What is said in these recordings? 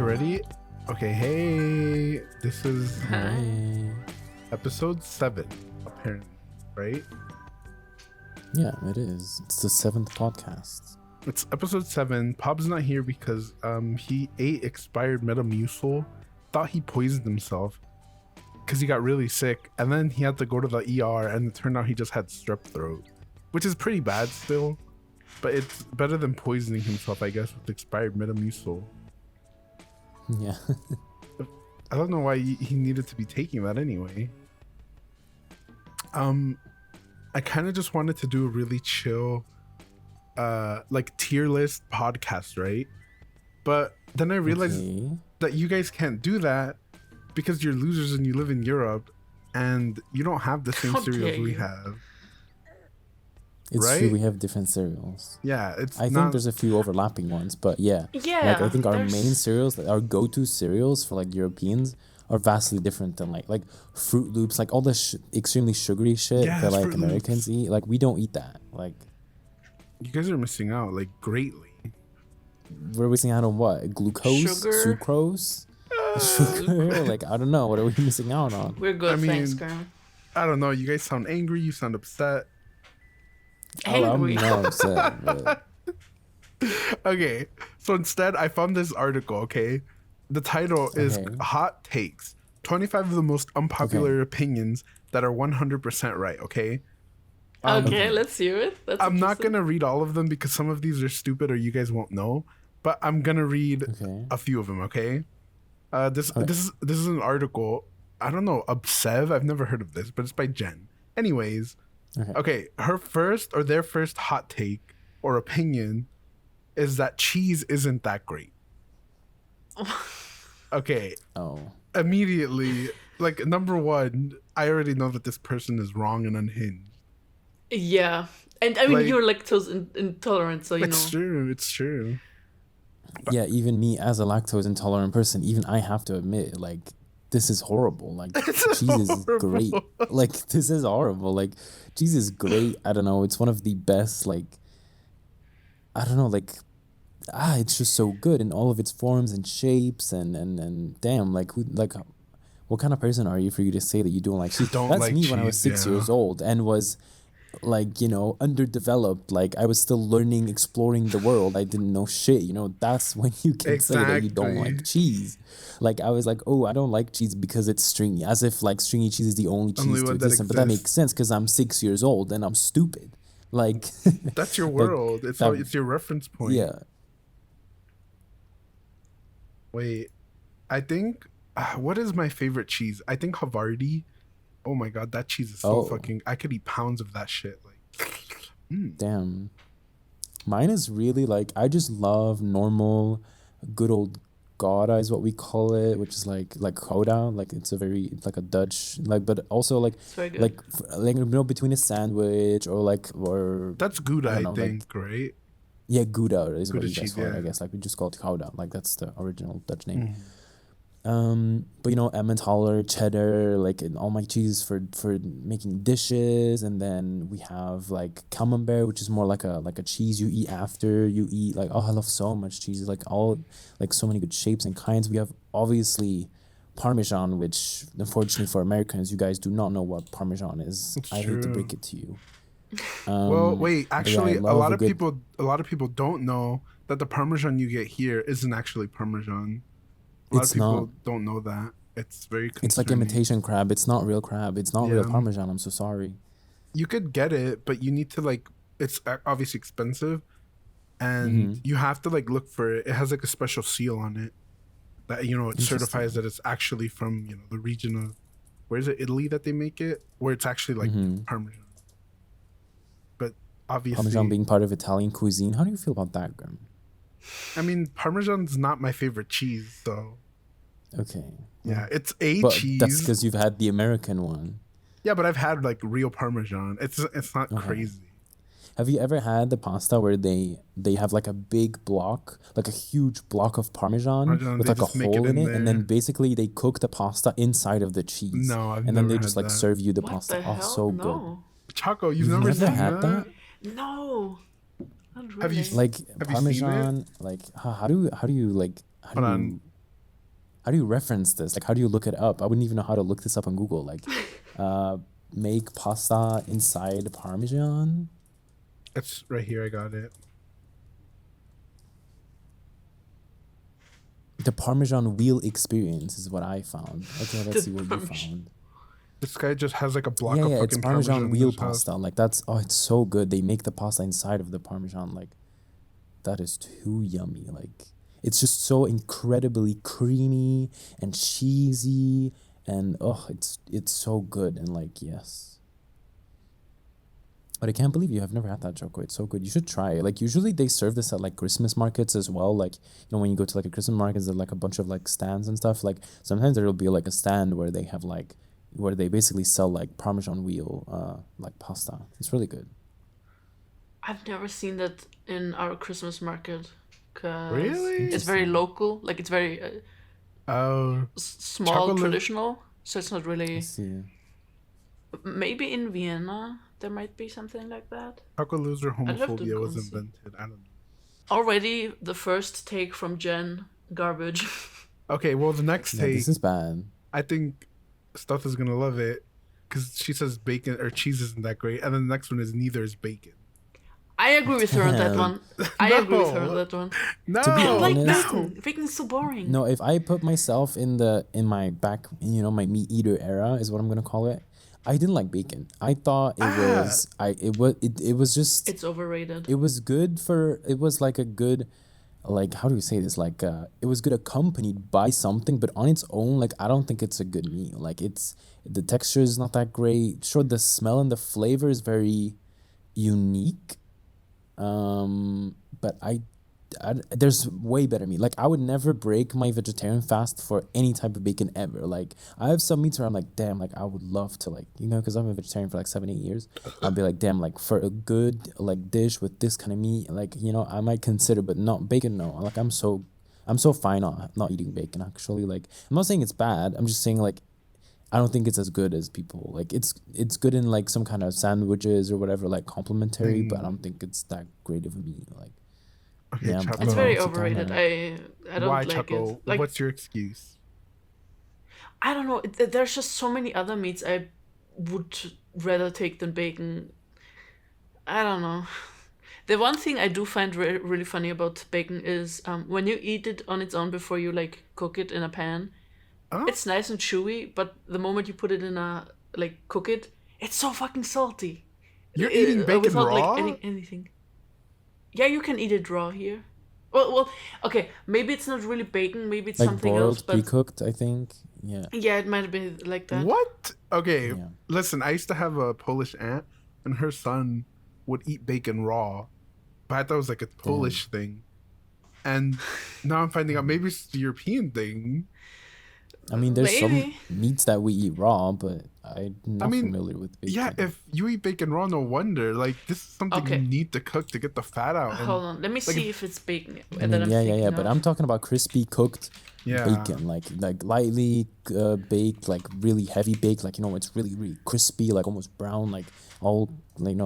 ready? Okay, hey, this is Hi. episode 7, apparently, right? Yeah, it is. It's the 7th podcast. It's episode 7. Pob's not here because he ate expired Metamucil, thought he poisoned himself because he got really sick, and then he had to go to the ER, and it turned out he just had strep throat, which is pretty bad still, but it's better than poisoning himself, I guess, with expired Metamucil. Yeah. I don't know why he needed to be taking that anyway. I kind of just wanted to do a really chill, like tier list podcast, right? But then I realized that you guys can't do that because you're losers and you live in Europe and you don't have the same cereals we have. It's right? true, we have different cereals. Yeah, I think there's a few overlapping ones, but yeah. Yeah. Like I think our main cereals, our go-to cereals for like Europeans are vastly different than like Fruit Loops, like all the extremely sugary shit that like Americans eat. Like we don't eat that. Like you guys are missing out like greatly. We're missing out on what? Glucose? Sugar? Sucrose? Sugar? Like I don't know. What are we missing out on? We're good, I mean, thanks, Girm. I don't know. You guys sound angry. You sound upset. Angry. I'm not upset. But... Okay, so instead I found this article, okay? The title is Hot Takes, 25 of the most unpopular opinions that are 100% right, okay? Okay, let's hear it. I'm not going to read all of them because some of these are stupid or you guys won't know, but I'm going to read a few of them, okay? This is an article, I don't know, Obsev, I've never heard of this, but it's by Jen. Anyways, okay, their first hot take or opinion is that cheese isn't that great. Okay. Oh. Immediately, like number one, I already know that this person is wrong and unhinged. Yeah. And I mean, like, you're lactose intolerant, so you know. It's true. Yeah, even me as a lactose intolerant person, even I have to admit, like, this is horrible. Like, cheese is great. Like, this is horrible. Like, cheese is great. I don't know. It's one of the best, like, I don't know, like, it's just so good in all of its forms and shapes and damn, like, what kind of person are you for you to say that you don't like cheese? That's like me cheese, when I was 6 years old and was, like, you know, underdeveloped. Like, I was still learning, exploring the world. I didn't know shit, you know. That's when you can say that you don't like cheese. Like, I was like, oh, I don't like cheese because it's stringy. As if, like, stringy cheese is the only cheese to exist. But that makes sense because I'm 6 years old and I'm stupid. Like... That's your world. Like, it's your reference point. Yeah. Wait, I think... what is my favorite cheese? I think Havarti. Oh my god, that cheese is so fucking... I could eat pounds of that shit. Like, Damn. Mine is really like... I just love normal, good old Gouda is what we call it, which is like Gouda. Like it's a Dutch... Like, but also like... you know, between a sandwich or... That's Gouda, I think, like, right? Yeah, Gouda is what you guys call it, yeah. I guess. Like, we just call it Gouda. Like, that's the original Dutch name. But, you know, Emmentaler, cheddar, like, and all my cheeses for making dishes. And then we have, like, Camembert, which is more like a cheese you eat after you eat. Like, I love so much cheese. Like, so many good shapes and kinds. We have, obviously, Parmesan, which, unfortunately for Americans, you guys do not know what Parmesan is. I hate to break it to you. Well, wait, actually, a lot of people don't know that the Parmesan you get here isn't actually Parmesan. A lot of people don't know that. It's very concerning. It's like imitation crab. It's not real crab. It's not real Parmesan. I'm so sorry. You could get it, but you need to, like, it's obviously expensive, and you have to, like, look for it. It has, like, a special seal on it that, you know, it certifies that it's actually from, you know, the region of, where is it, Italy that they make it? Where it's actually, like, Parmesan. But obviously... Parmesan being part of Italian cuisine. How do you feel about that, Girm? I mean, Parmesan's not my favorite cheese, so... Okay. Yeah, it's cheese. That's because you've had the American one. Yeah, but I've had, like, real Parmesan. It's not crazy. Have you ever had the pasta where they have, like, a big block, like a huge block of Parmesan with, like, a hole in it, and then basically they cook the pasta inside of the cheese. No, I've never And then they had just, like, that. serve you the What pasta. the hell? So No. good. Choco, you've never had that? No. Not really. Have you Like have Parmesan, like how do you like? Hold on. how do you reference this? Like, how do you look it up? I wouldn't even know how to look this up on Google. Like, make pasta inside Parmesan. It's right here. I got it. The Parmesan wheel experience is what I found. Okay, let's see what you found. This guy just has like a block of fucking it's Parmesan wheel pasta. House. Like it's so good. They make the pasta inside of the Parmesan. Like, that is too yummy. Like, it's just so incredibly creamy and cheesy, and it's so good. And like, yes. But I can't believe you have never had that, Choco. It's so good. You should try it. Like, usually they serve this at like Christmas markets as well. Like, when you go to like a Christmas market, there's like a bunch of like stands and stuff. Like, sometimes there will be like a stand where they have like, where they basically sell like Parmesan wheel, like pasta. It's really good. I've never seen that in our Christmas market. Really? It's very local. Like, it's very small, chocolate traditional. So it's not really... I see. Maybe in Vienna there might be something like that. Choco loser homophobia was invented. I don't know. Already the first take from Jen, garbage. Okay, well the next take... This is bad. I think Stuff is gonna love it because she says bacon or cheese isn't that great, and then the next one is neither is bacon. I agree with her on that one. I agree with her on that one. No, to be honest, bacon. Bacon's so boring. No, if I put myself in my back, my meat eater era is what I'm gonna call it. I didn't like bacon. I thought it was just... It's overrated. It was good for... It was like a good... Like, how do you say this? Like, it was good accompanied by something, but on its own, like, I don't think it's a good meal. Like, the texture is not that great. Sure, the smell and the flavor is very unique. But there's way better meat. Like, I would never break my vegetarian fast for any type of bacon ever. Like, I have some meats where I'm like, damn, like, I would love to, like, because I'm a vegetarian for like 7-8 years. I'd be like, damn, like, for a good like dish with this kind of meat, like, I might consider, but not bacon. No, like, I'm so fine on not eating bacon. Actually, like, I'm not saying it's bad. I'm just saying, like, I don't think it's as good as people like. It's good in like some kind of sandwiches or whatever, like complimentary, but I don't think it's that great of a meal. Like. Okay, Yeah, it's very overrated. I don't Why, like Choco? it. Like, what's your excuse? I don't know. There's just so many other meats I would rather take than bacon. I don't know. The one thing I do find really funny about bacon is when you eat it on its own before you like cook it in a pan, it's nice and chewy. But the moment you put it in a cook it, it's so fucking salty. You're eating bacon without, raw? Like anything. Yeah, you can eat it raw here. Well, okay. Maybe it's not really bacon. Maybe it's like something boiled, else. But pre-cooked, I think. Yeah. Yeah, it might have been like that. What? Okay, Yeah. Listen. I used to have a Polish aunt, and her son would eat bacon raw, but I thought it was like a Polish thing. And now I'm finding out maybe it's the European thing. I mean, there's Maybe. some meats that we eat raw, but I'm not familiar with bacon. Yeah, if you eat bacon raw, no wonder. Like, this is something you need to cook to get the fat out. Hold on, let me see if it's bacon. I mean, yeah. But I'm talking about crispy cooked bacon, like lightly baked, like really heavy baked, like it's really really crispy, like almost brown, like all like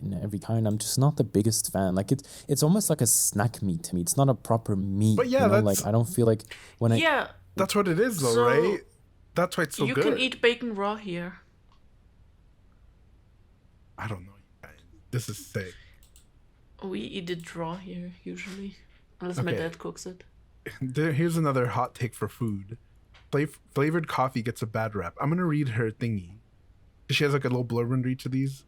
in every kind. I'm just not the biggest fan. Like it's almost like a snack meat to me. It's not a proper meat. But yeah, like I don't feel like when that's what it is, though, right? That's why it's so good. You can eat bacon raw here. I don't know. This is sick. We eat it raw here, usually. Unless my dad cooks it. Here's another hot take for food. Flavored coffee gets a bad rap. I'm going to read her thingy. She has like a little blurb and read to these.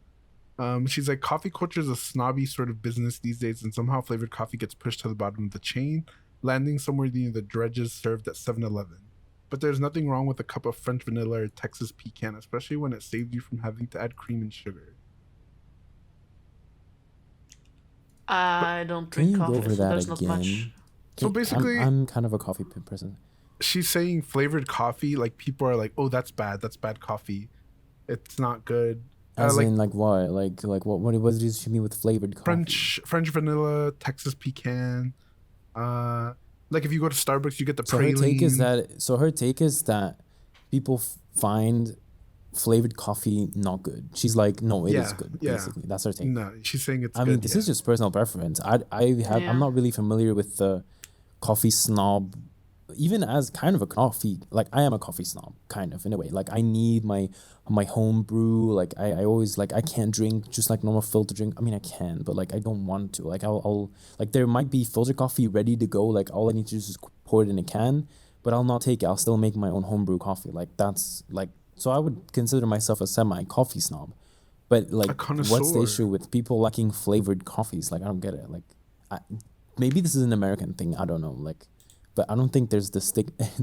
She's like, coffee culture is a snobby sort of business these days, and somehow flavored coffee gets pushed to the bottom of the chain, landing somewhere near the dredges served at 7-Eleven. But there's nothing wrong with a cup of French vanilla or Texas pecan, especially when it saves you from having to add cream and sugar. I don't drink coffee, so there's not much. So basically, I'm kind of a coffee person. She's saying flavored coffee, like people are like, oh, that's bad coffee. It's not good. As in, like what? Like what does she mean with flavored coffee? French vanilla, Texas pecan. Like if you go to Starbucks, you get the praline. Her take is that people find flavored coffee not good. She's like, no, it is good. Basically, that's her take. No, she's saying it's. I mean, this is just personal preference. I'm not really familiar with the coffee snob even as kind of a coffee, like I am a coffee snob, kind of in a way. Like I need my home brew. Like I always like I can't drink just like normal filter drink. I mean I can, but like I don't want to. Like I'll like there might be filter coffee ready to go. Like all I need to do is pour it in a can, but I'll not take it. I'll still make my own homebrew coffee. Like that's like so I would consider myself a semi coffee snob. But like, what's the issue with people liking flavored coffees? Like I don't get it. Like maybe this is an American thing. I don't know. Like. But I don't think there's the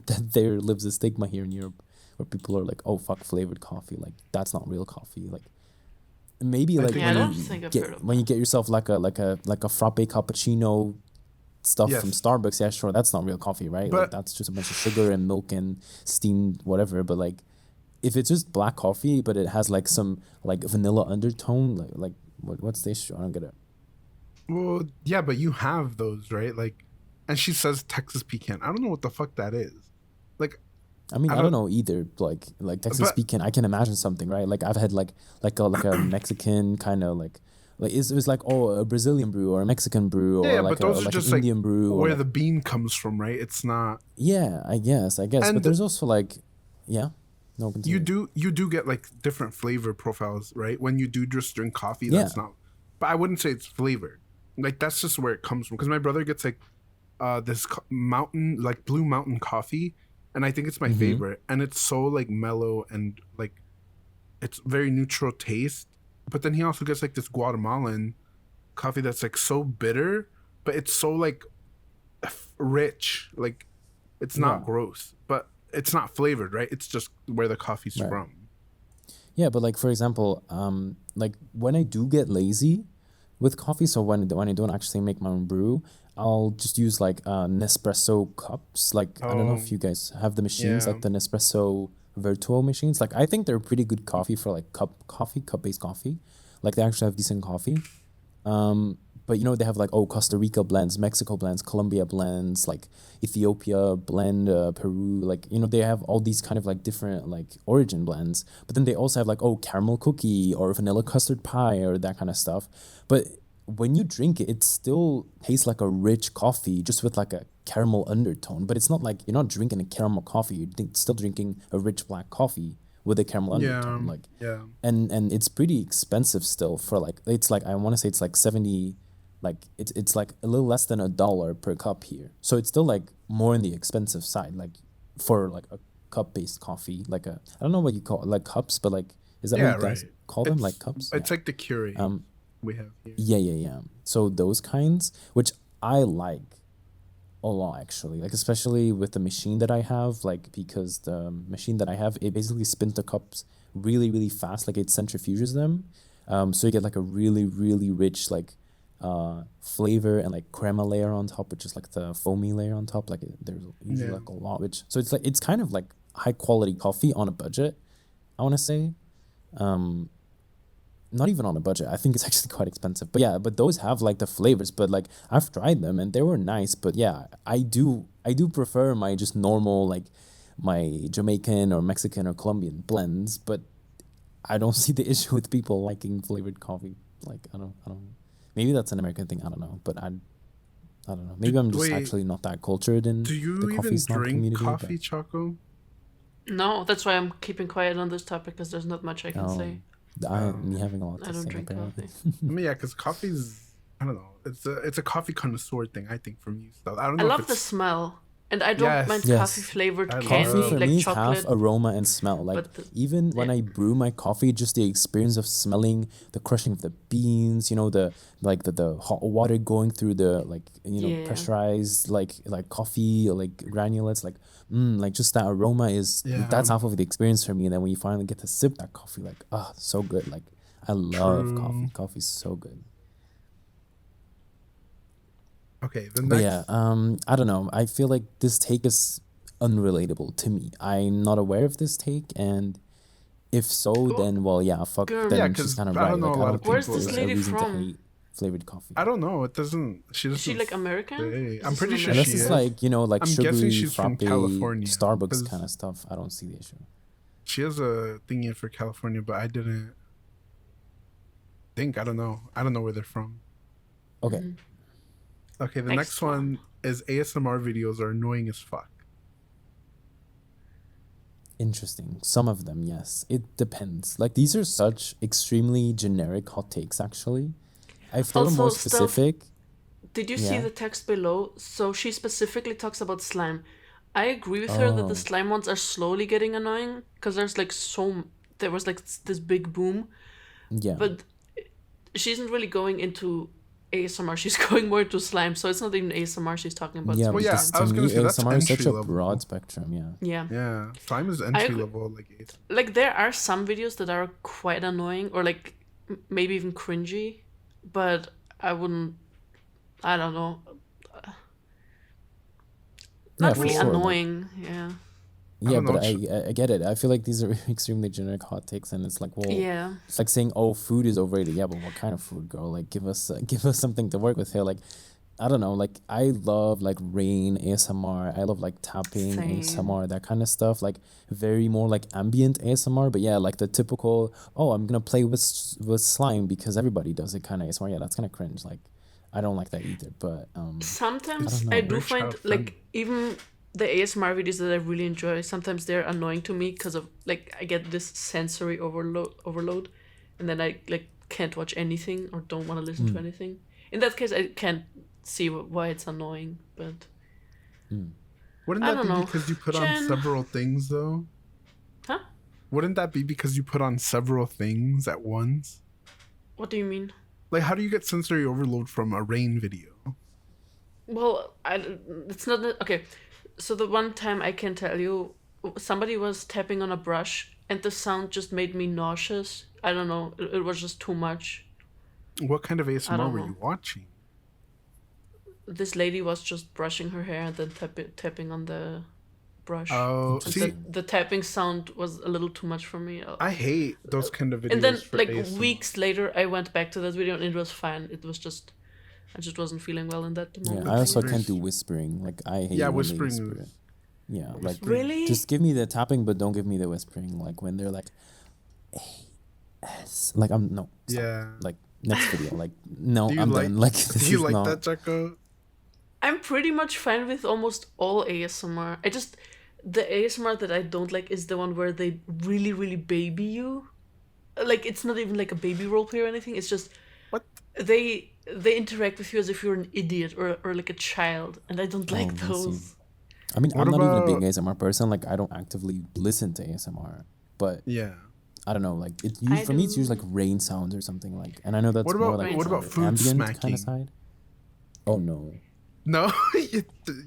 that there lives a stigma here in Europe where people are like, oh fuck flavored coffee, like that's not real coffee. Like maybe like when you get yourself like a frappe cappuccino stuff from Starbucks, yeah sure, that's not real coffee, right? But like that's just a bunch of sugar and milk and steamed whatever. But like if it's just black coffee but it has like some like vanilla undertone, like what's the issue? I don't get it. Well, yeah, but you have those, right? Like. And she says Texas pecan. I don't know what the fuck that is. Like, I mean, I don't know either. Like Texas pecan, I can imagine something, right? Like I've had like a Mexican kind of like it was like a Brazilian brew or a Mexican brew or like an Indian brew. Where the bean comes from, right? It's not. Yeah, I guess. And but there's also like, yeah. No, continue. You do get like different flavor profiles, right? When you do just drink coffee, that's not. But I wouldn't say it's flavored. Like that's just where it comes from. Because my brother gets like. This mountain, like Blue Mountain coffee, and I think it's my favorite. And it's so like mellow and like it's very neutral taste. But then he also gets like this Guatemalan coffee that's like so bitter, but it's so like rich. Like it's not gross, but it's not flavored, right? It's just where the coffee's from. Yeah, but like for example, like when I do get lazy with coffee, so when I don't actually make my own brew, I'll just use like Nespresso cups. Like I don't know if you guys have the machines, like the Nespresso Virtuo machines. Like I think they're pretty good coffee for like cup-based coffee. Like they actually have decent coffee. But you know they have like Costa Rica blends, Mexico blends, Colombia blends, like Ethiopia blend, Peru. Like you know they have all these kind of like different like origin blends. But then they also have like caramel cookie or vanilla custard pie or that kind of stuff. But when you drink it, it still tastes like a rich coffee, just with like a caramel undertone. But it's not like you're not drinking a caramel coffee. You're still drinking a rich black coffee with a caramel undertone. And it's pretty expensive still for like it's like I want to say it's like 70, like it's like a little less than $1 per cup here. So it's still like more on the expensive side, like for like a cup based coffee. Like I don't know what you call it, like cups, but like is that what you guys call them, like cups? It's like the Keurig. We have here. Yeah. So those kinds, which I like a lot actually, like especially with the machine that I have, like because the machine that I have, it basically spins the cups really, really fast, like it centrifuges them. So you get like a really, really rich like flavor and like crema layer on top, which is like the foamy layer on top. Like there's usually like a lot, which so it's like it's kind of like high quality coffee on a budget, I want to say. Not even on a budget. I think it's actually quite expensive. But yeah, but those have like the flavors. But like I've tried them and they were nice. But yeah, I do prefer my just normal like my Jamaican or Mexican or Colombian blends. But I don't see the issue with people liking flavored coffee. Like I don't. Maybe that's an American thing. I don't know. But I don't know. Maybe I'm just actually not that cultured in the coffee snob community. Do you even drink coffee, Choco? No, that's why I'm keeping quiet on this topic because there's not much I can say. Me having a lot to say. I don't drink coffee. I mean, yeah, because coffee's, I don't know, it's a coffee connoisseur thing, I think, from you. So I don't know. I love the smell. And I don't mind coffee flavored candy, coffee for like me chocolate. Is half aroma and smell. Like even when I brew my coffee, just the experience of smelling the crushing of the beans, you know, the hot water going through the pressurized like coffee or like granulates, like just that aroma that's half of the experience for me. And then when you finally get to sip that coffee, like so good. Like I love coffee. Coffee's so good. Okay, the next... I don't know. I feel like this take is unrelatable to me. I'm not aware of this take, and if so, then fuck. Girm. Then she's kind of right. Like, I don't Where's this lady from? Flavored coffee. I don't know. It doesn't. She doesn't. Is she like American? I'm pretty sure unless she it's is. like like I'm sugary, she's frappe, from California, Starbucks kind of stuff. I don't see the issue. She has a thingy for California, but I didn't think. I don't know. I don't know where they're from. Okay. Mm-hmm. Okay, the next one is ASMR videos are annoying as fuck. Interesting. Some of them, yes. It depends. Like, these are such extremely generic hot takes, actually. I've thought of more specific. Did you see the text below? So she specifically talks about slime. I agree with her that the slime ones are slowly getting annoying because there's like there was like this big boom. Yeah. But she isn't really going into ASMR. She's going more into slime. So it's not even ASMR she's talking about. Yeah, well, yeah, I was going to say that's ASMR is such a level. broad spectrum. Yeah. Yeah. Yeah. Slime is entry level. Like there are some videos that are quite annoying or like maybe even cringy, but I don't know. Not really annoying. Yeah. Yeah, but I get it. I feel like these are extremely generic hot takes, and it's like, well, it's like saying, "Oh, food is overrated." Yeah, but what kind of food, girl? Like, give us something to work with here. Like, I don't know. Like, I love like rain ASMR. I love like tapping ASMR, that kind of stuff. Like, very more like ambient ASMR. But yeah, like the typical, oh, I'm gonna play with slime because everybody does it kind of ASMR. Yeah, that's kind of cringe. Like, I don't like that either. But sometimes I do find like even the ASMR videos that I really enjoy, sometimes they're annoying to me because of like I get this sensory overload, and then I like can't watch anything or don't want to listen to anything. In that case, I can't see why it's annoying, but wouldn't that be because you put on several things though? Huh? Wouldn't that be because you put on several things at once? What do you mean? Like, how do you get sensory overload from a rain video? Well, it's not okay. So the one time I can tell you, somebody was tapping on a brush and the sound just made me nauseous. I don't know. It was just too much. What kind of ASMR were you watching? This lady was just brushing her hair and then tapping on the brush. Oh, and see, the tapping sound was a little too much for me. I hate those kind of videos. And then, for like ASMR. Weeks later, I went back to that video and it was fine. It was just, I just wasn't feeling well in that moment. Yeah, I also can't do whispering. Like, I hate when whispering. they whisper. Yeah, like really, just give me the tapping, but don't give me the whispering. Like when they're like, A-S. Like no. Stop. Yeah. Like next video. Like no, I'm done. Like this do you is like not... that, Choco? I'm pretty much fine with almost all ASMR. The ASMR that I don't like is the one where they really, really baby you. Like, it's not even like a baby roleplay or anything. It's just... What? They interact with you as if you're an idiot or like a child. And I don't like those. I mean, I'm not even a big ASMR person. Like, I don't actively listen to ASMR. But... Yeah. I don't know. Like, for me, it's usually like rain sounds or something. Like, and I know that's more like... What about food ambient smacking? Kind of side? Oh, no. No,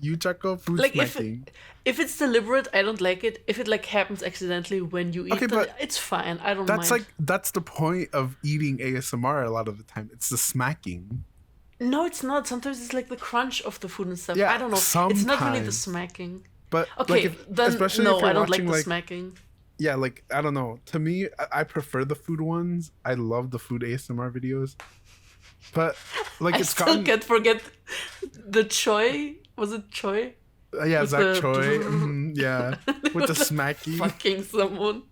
you Choco, food like smacking. If it's deliberate, I don't like it. If it like happens accidentally when you eat, then it's fine. I don't mind. That's the point of eating ASMR a lot of the time. It's the smacking. No, it's not. Sometimes it's like the crunch of the food and stuff. Yeah, I don't know. sometimes. It's not really the smacking. But okay, then especially no, if you're I don't like watching, the smacking. Yeah, like I don't know. To me, I prefer the food ones. I love the food ASMR videos. But like I still can't forget the Choi. Was it Choi? Yeah, Zach Choi. Yeah, with the smacky. Fucking someone.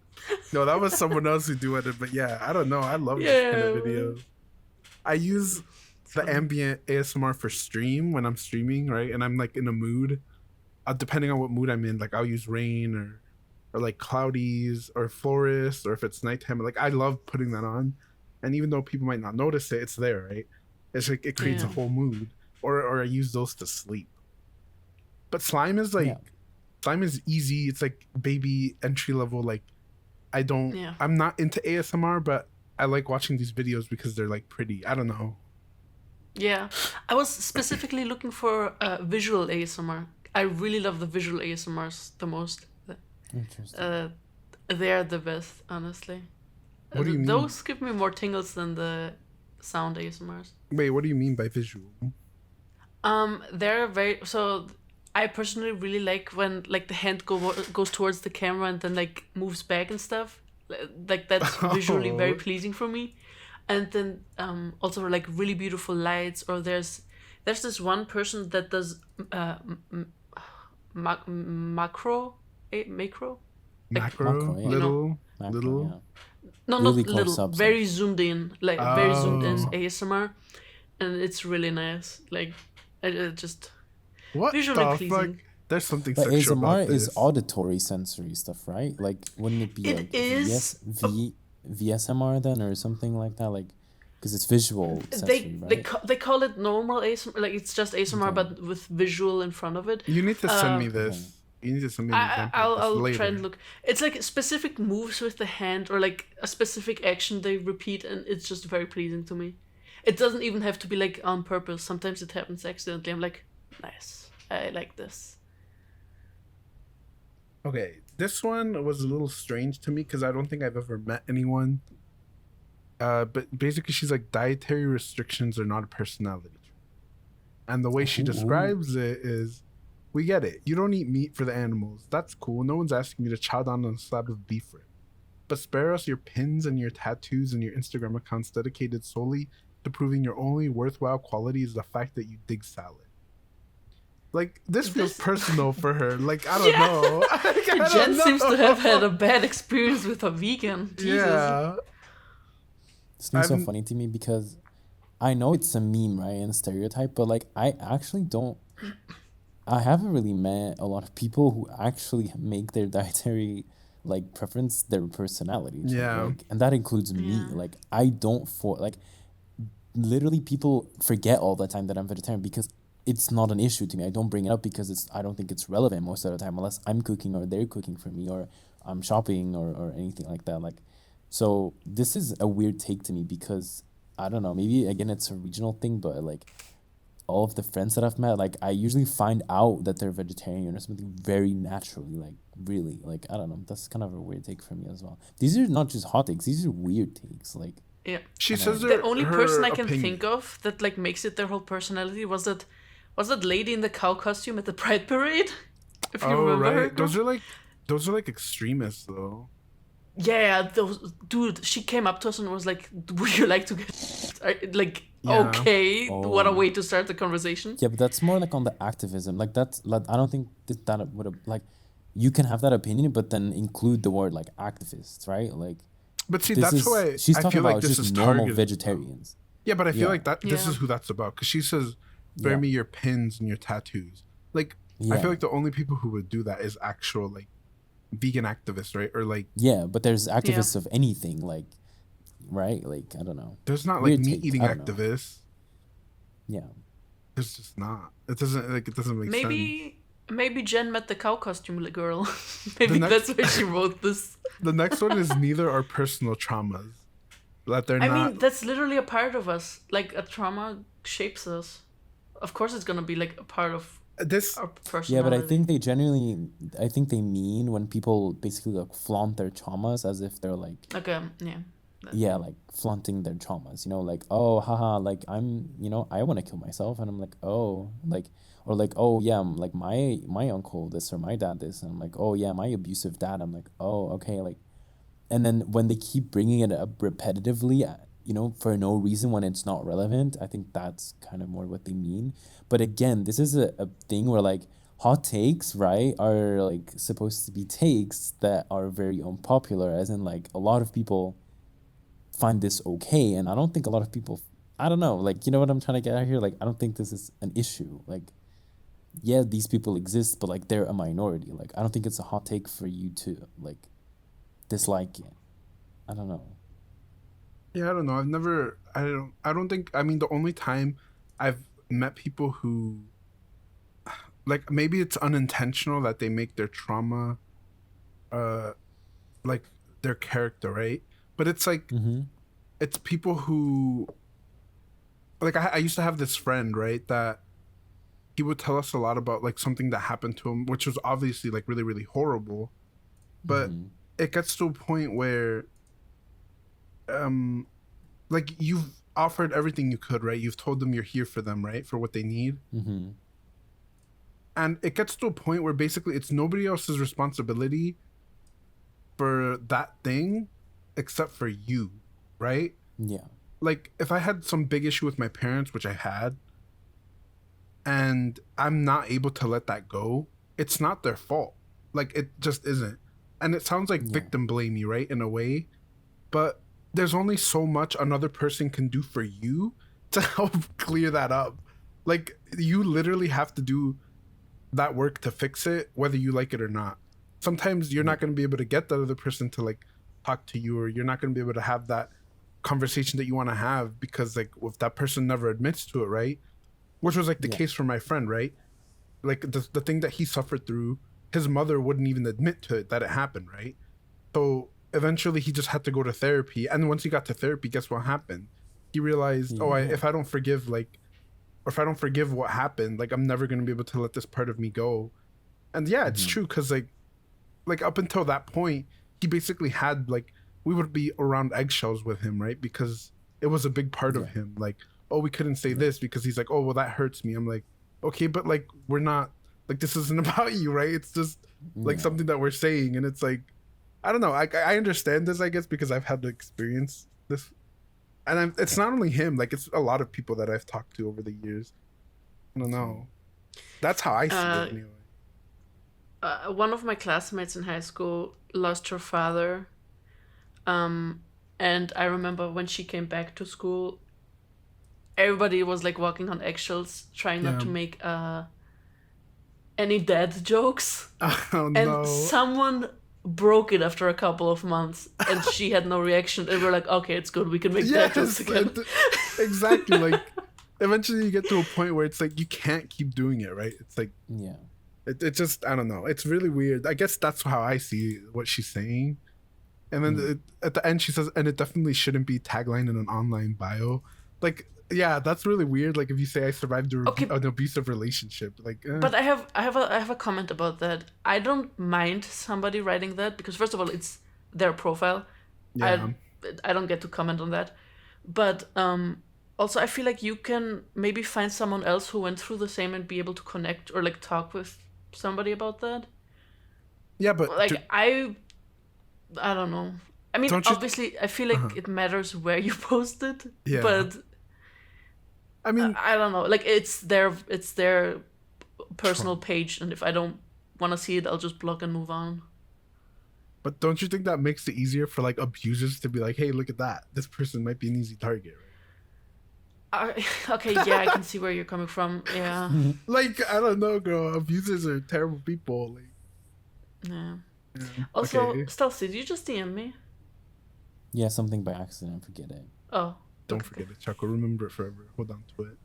No, that was someone else who do it. But yeah, I don't know. I love this kind of video. I use the ambient ASMR for stream when I'm streaming, right? And I'm like in a mood. Depending on what mood I'm in, like I'll use rain or like cloudies or forest, or if it's nighttime. Like I love putting that on. And even though people might not notice it, it's there, right? It's like it creates a whole mood. Or I use those to sleep. But slime is slime is easy. It's like baby entry level. Like I'm not into ASMR, but I like watching these videos because they're like pretty. I don't know. Yeah, I was specifically looking for visual ASMR. I really love the visual ASMRs the most. Interesting. They are the best, honestly. What do you mean? Those give me more tingles than the sound ASMRs. Wait, what do you mean by visual? They're very... So, I personally really like when like the hand goes towards the camera and then like moves back and stuff. Like that's visually very pleasing for me. And then also like really beautiful lights. Or there's this one person that does macro. Macro, yeah. little. Yeah. No, really not little. Very zoomed in, like very zoomed in ASMR, and it's really nice. Like, it just what visually pleasing. There's something But sexual ASMR about this. is auditory sensory stuff, right? Like, wouldn't it be It like is. VSMR then, or something like that? Like, because it's visual sensory, right? They call it normal ASMR, like it's just ASMR Okay. but with visual in front of it. You need to send me this. You need to send me an example of this I'll later. try and look. It's like specific moves with the hand or like a specific action they repeat, and it's just very pleasing to me. It doesn't even have to be like on purpose. Sometimes it happens accidentally. I'm like, nice. I like this. Okay, this one was a little strange to me because I don't think I've ever met anyone. But basically, she's like, dietary restrictions are not a personality trait. And the way she describes it is, we get it. You don't eat meat for the animals. That's cool. No one's asking you to chow down on a slab of beef rib. But spare us your pins and your tattoos and your Instagram accounts dedicated solely to proving your only worthwhile quality is the fact that you dig salad. Like, this feels personal for her. Like, I don't know. Jen seems to have had a bad experience with a vegan. Jesus. Yeah. It's so funny to me because I know it's a meme, right, and a stereotype, but like I haven't really met a lot of people who actually make their dietary like preference their personality. Yeah. Like, and that includes me. Like I don't literally people forget all the time that I'm vegetarian because it's not an issue to me. I don't bring it up because I don't think it's relevant most of the time unless I'm cooking or they're cooking for me or I'm shopping or anything like that. Like, so this is a weird take to me because I don't know, maybe again it's a regional thing, but like all of the friends that I've met, like I usually find out that they're vegetarian or something very naturally, like really, like I don't know, that's kind of a weird take for me as well. These are not just hot takes, these are weird takes. Like yeah, she says the only person I can think of that like makes it their whole personality was that lady in the cow costume at the Pride Parade. If you remember her. Those are like extremists though. Yeah, dude, she came up to us and was like, would you like to get like okay, what a way to start the conversation. Yeah, but that's more like on the activism. Like that's like I don't think that would have like you can have that opinion but then include the word like activists, right? Like but see that's why she's talking about like this just is normal vegetarians. Yeah, but I feel like this is who that's about because she says spare me your pins and your tattoos. Like I feel like the only people who would do that is actual like vegan activists, right? Or like but there's activists of anything, like right? Like I don't know. There's not like meat eating activists. Yeah. There's just not. It doesn't make sense. Maybe Jen met the cow costume girl. Maybe that's why she wrote this. The next one is neither are personal traumas. That they're not. I mean, that's literally a part of us. Like a trauma shapes us. Of course, it's gonna be like a part of this. Our personality. Yeah, but I think they mean when people basically like flaunt their traumas as if they're like. Okay. Yeah. Yeah, like flaunting their traumas, you know, like, oh, haha, like I'm, you know, I want to kill myself, and I'm like, oh, like, or like, oh yeah, I'm like my uncle this or my dad this, and I'm like, oh yeah, my abusive dad. I'm like, oh okay, like, and then when they keep bringing it up repetitively, you know, for no reason when it's not relevant, I think that's kind of more what they mean. But again, this is a thing where like hot takes, right, are like supposed to be takes that are very unpopular, as in like a lot of people find this okay, and I don't think a lot of people, I don't know, like, you know what I'm trying to get at here, like I don't think this is an issue. Like, yeah, these people exist, but like they're a minority. Like I don't think it's a hot take for you to like dislike it. I don't know. Yeah, I don't know. I don't think, I mean, the only time I've met people who like maybe it's unintentional that they make their trauma like their character, right? But it's like, it's people who, like, I used to have this friend, right, that he would tell us a lot about, like, something that happened to him, which was obviously, like, really, really horrible. But it gets to a point where, like, you've offered everything you could, right? You've told them you're here for them, right, for what they need. And it gets to a point where basically it's nobody else's responsibility for that thing except for you, right? Yeah. Like, if I had some big issue with my parents, which I had, and I'm not able to let that go, it's not their fault. Like, it just isn't. And it sounds like victim blamey, right, in a way. But there's only so much another person can do for you to help clear that up. Like, you literally have to do that work to fix it, whether you like it or not. Sometimes you're not going to be able to get the other person to like talk to you, or you're not going to be able to have that conversation that you want to have because like if that person never admits to it, right? Which was like the case for my friend, right? Like the thing that he suffered through, his mother wouldn't even admit to it that it happened, right? So eventually he just had to go to therapy, and once he got to therapy, guess what happened? He realized, if I don't forgive or if I don't forgive what happened, like I'm never gonna be able to let this part of me go. And yeah, it's true, because like up until that point, he basically had like, we would be around eggshells with him, right? Because it was a big part of him. Like, oh, we couldn't say this because he's like, oh, well, that hurts me. I'm like, okay, but like we're not, like this isn't about you, right? It's just like something that we're saying, and it's like, I don't know. I understand this, I guess, because I've had to experience this, and it's not only him. Like it's a lot of people that I've talked to over the years. I don't know. That's how I see it anyway. One of my classmates in high school lost her father, and I remember when she came back to school, everybody was like walking on eggshells, trying not to make any dad jokes. Oh, and no. Someone broke it after a couple of months, and she had no reaction, and we're like, okay, it's good, we can make dad jokes again. Exactly. Like eventually you get to a point where it's like you can't keep doing it, right? It's like it just, I don't know, it's really weird. I guess that's how I see what she's saying. And then at the end she says, and it definitely shouldn't be tagline in an online bio. Like, yeah, that's really weird. Like if you say I survived an abusive relationship, like but I have a comment about that. I don't mind somebody writing that, because first of all, it's their profile. I don't get to comment on that. But also I feel like you can maybe find someone else who went through the same and be able to connect or like talk with somebody about that. Yeah, but like I don't know. I mean, obviously I feel like it matters where you post it. Yeah. But I mean, I don't know. Like it's their personal page, and if I don't want to see it, I'll just block and move on. But don't you think that makes it easier for like abusers to be like, "Hey, look at that. This person might be an easy target." Okay, yeah, I can see where you're coming from. Yeah. Like, I don't know, girl. Abusers are terrible people. Like, yeah. Also, Stealthy, did you just DM me? Yeah, something by accident. Forget it. Oh. Don't forget it, Choco. Remember it forever. Hold on to it.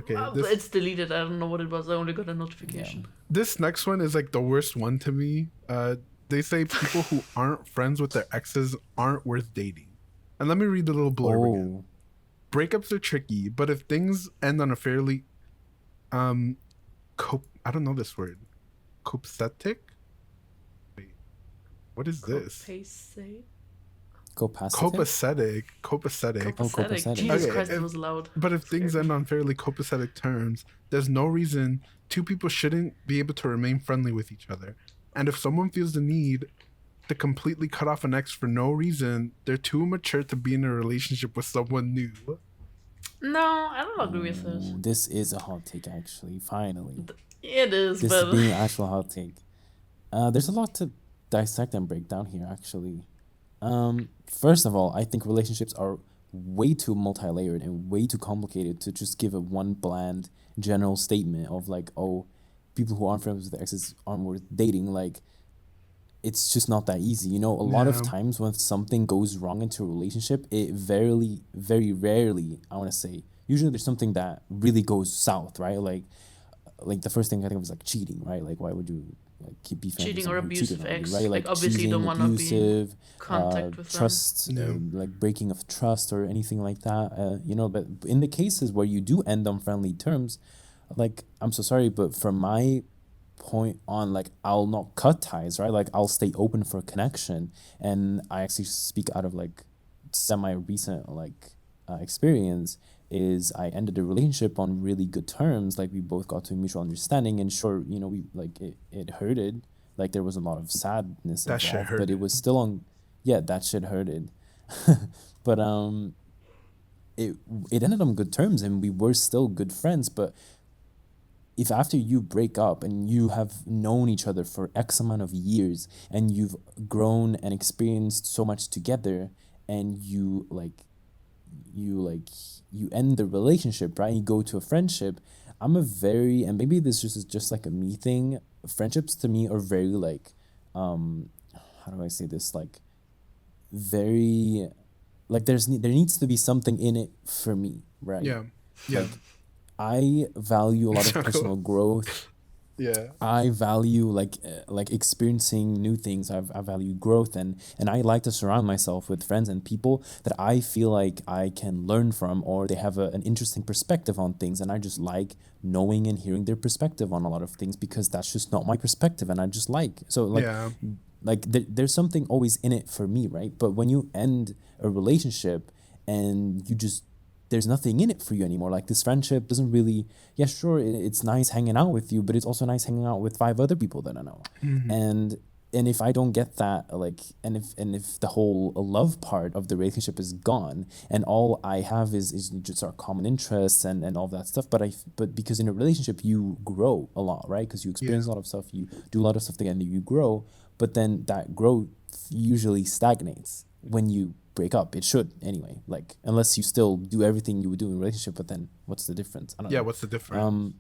Okay. It's deleted. I don't know what it was. I only got a notification. Yeah. This next one is like the worst one to me. They say people who aren't friends with their exes aren't worth dating. And let me read the little blurb again. Breakups are tricky, but if things end on a fairly I don't know this word. Copacetic? Wait. What is this? Copacetic. Jesus Christ, it was loud. But if things end on fairly copacetic terms, there's no reason two people shouldn't be able to remain friendly with each other. And if someone feels the need to completely cut off an ex for no reason, they're too mature to be in a relationship with someone new. No, I don't agree with this. This is a hot take, actually. Finally. It is, this is being an actual hot take. There's a lot to dissect and break down here, actually. First of all, I think relationships are way too multi-layered and way too complicated to just give a one bland general statement of like, oh, people who aren't friends with their exes aren't worth dating. Like, it's just not that easy. You know, a lot of times when something goes wrong into a relationship, it very rarely, I want to say, usually there's something that really goes south, right? Like the first thing I think of is like cheating, right? Like, why would you like keep being cheating or abusive ex, right? Like obviously you don't want to be in contact with trust, like breaking of trust or anything like that. You know, but in the cases where you do end on friendly terms, like, I'm so sorry, but from my point on, like, I'll not cut ties, right? Like, I'll stay open for a connection. And I actually speak out of like semi-recent like experience. Is I ended the relationship on really good terms. Like, we both got to a mutual understanding, and sure, you know, we like it hurted. Like, there was a lot of sadness that involved, but it was still on. Yeah, that shit hurted. But it ended on good terms, and we were still good friends. But if after you break up and you have known each other for X amount of years and you've grown and experienced so much together, and you end the relationship, right? You go to a friendship. I'm a very, and maybe this is just like a me thing. Friendships to me are very like, how do I say this? Like, very, like there needs to be something in it for me, right? Yeah. Yeah. Like, I value a lot of personal growth. Yeah. I value like experiencing new things. I value growth, and I like to surround myself with friends and people that I feel like I can learn from, or they have an interesting perspective on things, and I just like knowing and hearing their perspective on a lot of things, because that's just not my perspective, and I just like so like Yeah. like there's something always in it for me, right? But when you end a relationship and you just there's nothing in it for you anymore. Like this friendship doesn't really, yeah, sure, it's nice hanging out with you, but it's also nice hanging out with 5 other people that I know. Mm-hmm. And if I don't get that, like, and if the whole love part of the relationship is gone, and all I have is just our common interests and all that stuff, but because in a relationship you grow a lot, right? Because you experience a lot of stuff, you do a lot of stuff together, you grow, but then that growth usually stagnates when you break up. It should anyway, like, unless you still do everything you would do in a relationship, but then what's the difference? I don't know. What's the difference?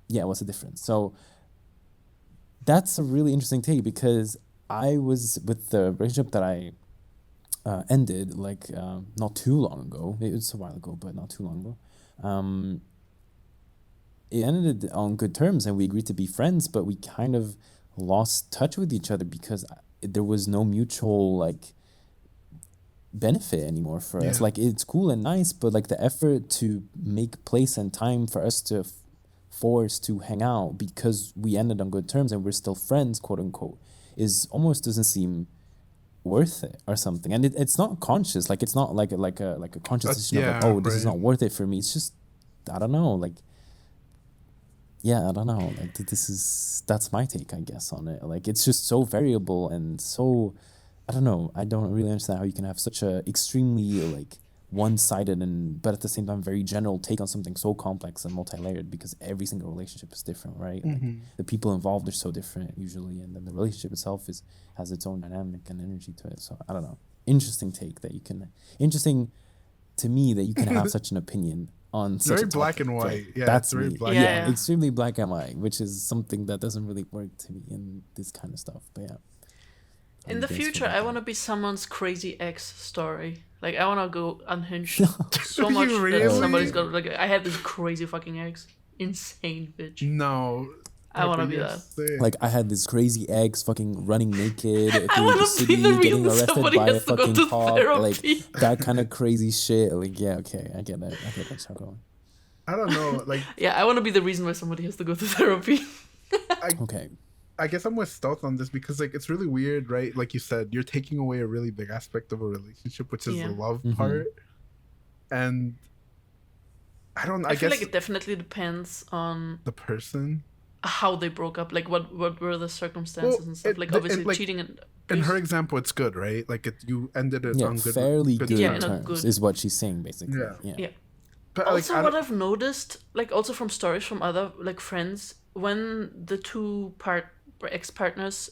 What's the difference? So that's a really interesting take, because I was with the relationship that I ended like not too long ago. It was a while ago, but not too long ago. It ended on good terms and we agreed to be friends, but we kind of lost touch with each other because there was no mutual like benefit anymore for us. Like, it's cool and nice, but like the effort to make place and time for us to force to hang out because we ended on good terms and we're still friends, quote unquote, is almost doesn't seem worth it or something. And it's not conscious, like it's not like a conscious decision of like, oh, this is not worth it for me. It's just, I don't know, like, yeah, I don't know, like that's my take, I guess, on it. Like, it's just so variable and so, I don't know. I don't really understand how you can have such a extremely like one-sided but at the same time very general take on something so complex and multi-layered, because every single relationship is different, right? Mm-hmm. Like, the people involved are so different usually, and then the relationship itself has its own dynamic and energy to it. So I don't know. Interesting to me that you can have such an opinion on such very a black topic. and white. Yeah, that's very me. black. Yeah, extremely black and white, which is something that doesn't really work to me in this kind of stuff. But yeah. In the future, I want to be someone's crazy ex story. Like, I want to go unhinged so much that somebody's got, like, I had this crazy fucking ex. Insane bitch. No. I want to be that. Sick. Like, I had this crazy ex fucking running naked through the city, getting arrested by a fucking cop. Like, that kind of crazy shit. Like, yeah, okay, I get that. Choco. I don't know. Like, yeah, I want to be the reason why somebody has to go to therapy. Okay. I guess I'm with Stealth on this because, like, it's really weird, right? Like you said, you're taking away a really big aspect of a relationship, which is the love part. And I guess feel like it definitely depends on the person, how they broke up, like what were the circumstances and stuff. Like, obviously cheating and in her example, it's good, right? Like, you ended it on fairly good terms. Terms is what she's saying, basically. Yeah. But also, like, what I've noticed, like, also from stories from other like friends, when the two ex-partners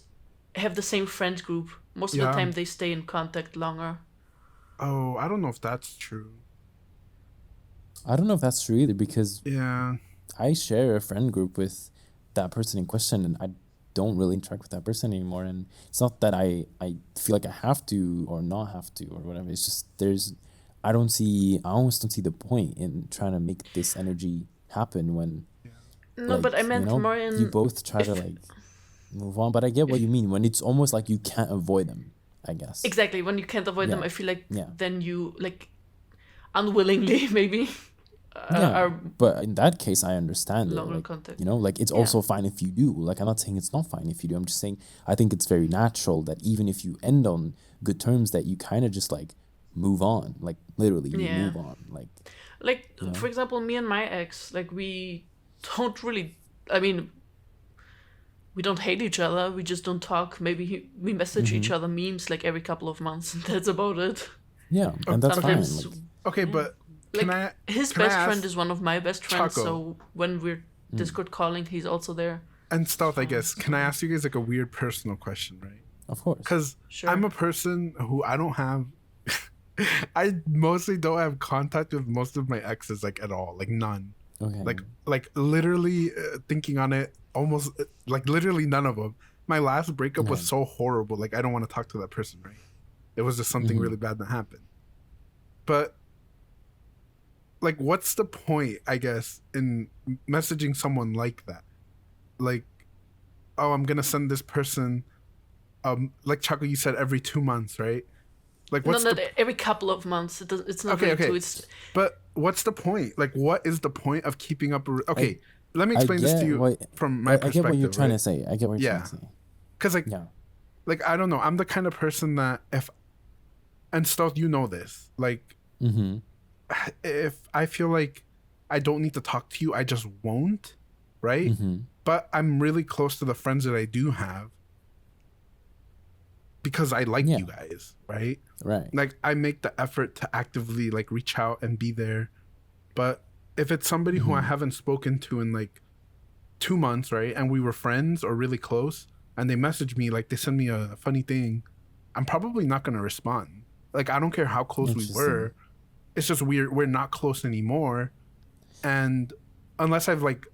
have the same friend group, most of the time they stay in contact longer. Oh, I don't know if that's true. I don't know if that's true either, because I share a friend group with that person in question, and I don't really interact with that person anymore. And it's not that I feel like I have to or not have to or whatever. It's just I almost don't see the point in trying to make this energy happen when no, but I meant more in you both try to like move on. But I get what you mean when it's almost like you can't avoid them, I guess. Exactly, when you can't avoid them, I feel like then you like unwillingly maybe but in that case I understand it, like, contact. Like, it's also fine if you do. Like, I'm not saying it's not fine if you do. I'm just saying I think it's very natural that even if you end on good terms, that you kind of just like move on, like literally move on, like for example, me and my ex, like, we don't really, I mean, we don't hate each other, we just don't talk. Maybe we message each other memes like every couple of months, and that's about it. And that's fine. Okay, but his best friend is one of my best friends, Choco. So when we're Discord calling, he's also there. And Stealth, I guess, can I ask you guys like a weird personal question, right? Of course. Because I'm a person who I mostly don't have contact with most of my exes, like, at all, like none. Okay. Like literally thinking on it, almost like literally none of them. My last breakup was so horrible. Like I don't want to talk to that person, right? It was just something really bad that happened. But like, what's the point, I guess, in messaging someone like that? Like, oh, I'm gonna send this person, like Choco, you said every 2 months, right? Like, what's not every couple of months. It's not okay. really two. But what's the point? Like, what is the point of keeping up? Okay, let me explain this to you from my perspective. I get what you're trying to say. I get what you're trying to say. Because like I don't know. I'm the kind of person that and Stealth, you know this. Like, if I feel like I don't need to talk to you, I just won't, right? But I'm really close to the friends that I do have because I like you guys, right? Right. Like I make the effort to actively like reach out and be there. But if it's somebody who I haven't spoken to in like 2 months, right? And we were friends or really close and they message me, like they send me a funny thing, I'm probably not going to respond. Like I don't care how close we were. It's just we're not close anymore. And unless I've like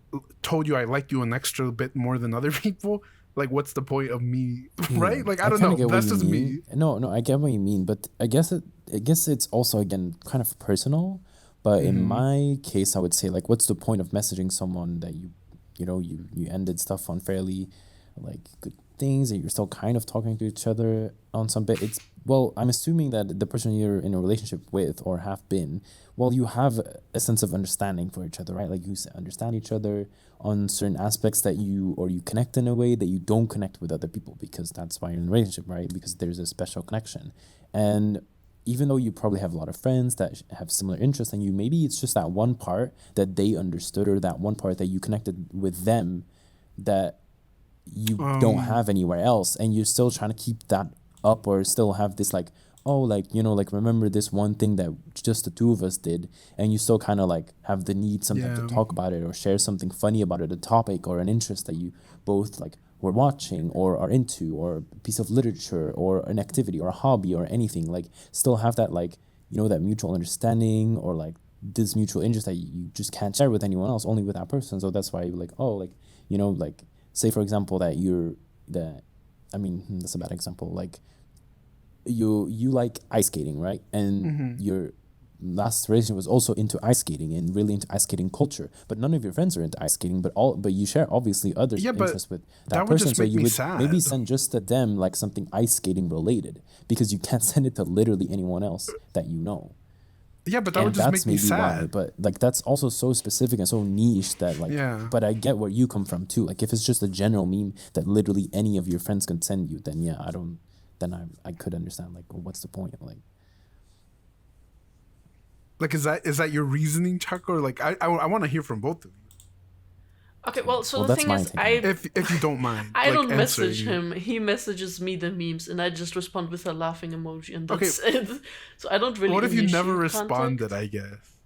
told you I like you an extra bit more than other people, like what's the point of me, right? Like I don't know. That's just me. No, I get what you mean, but I guess it's also again kind of personal. But in my case, I would say like, what's the point of messaging someone that you ended stuff on fairly like good things, and you're still kind of talking to each other on some bit. I'm assuming that the person you're in a relationship with or have been, you have a sense of understanding for each other, right? Like you understand each other on certain aspects that you connect in a way that you don't connect with other people, because that's why you're in a relationship, right? Because there's a special connection. And even though you probably have a lot of friends that have similar interests than you, maybe it's just that one part that they understood, or that one part that you connected with them that you don't have anywhere else, and you're still trying to keep that up, or still have this like, remember this one thing that just the two of us did, and you still kind of like have the need sometimes to talk about it or share something funny about it, a topic or an interest that you both like were watching or are into, or a piece of literature or an activity or a hobby or anything. Like still have that like, that mutual understanding, or like this mutual interest that you just can't share with anyone else, only with that person. So that's why you're like, like say for example that's a bad example, like you like ice skating, right? And your last relationship was also into ice skating and really into ice skating culture, but none of your friends are into ice skating, but you share obviously other interests with that person, so you would maybe send just to them like something ice skating related, because you can't send it to literally anyone else that you know. Yeah, but that would just make me sad. Why, but like that's also so specific and so niche that like. Yeah. But I get where you come from too. Like if it's just a general meme that literally any of your friends can send you, then I could understand like, well, what's the point? Like is that your reasoning, Choco? Or like I want to hear from both of you. Okay, so the thing is, if you don't mind, I don't message him. He messages me the memes, and I just respond with a laughing emoji, and that's it. So I don't really. What if you never responded? I guess.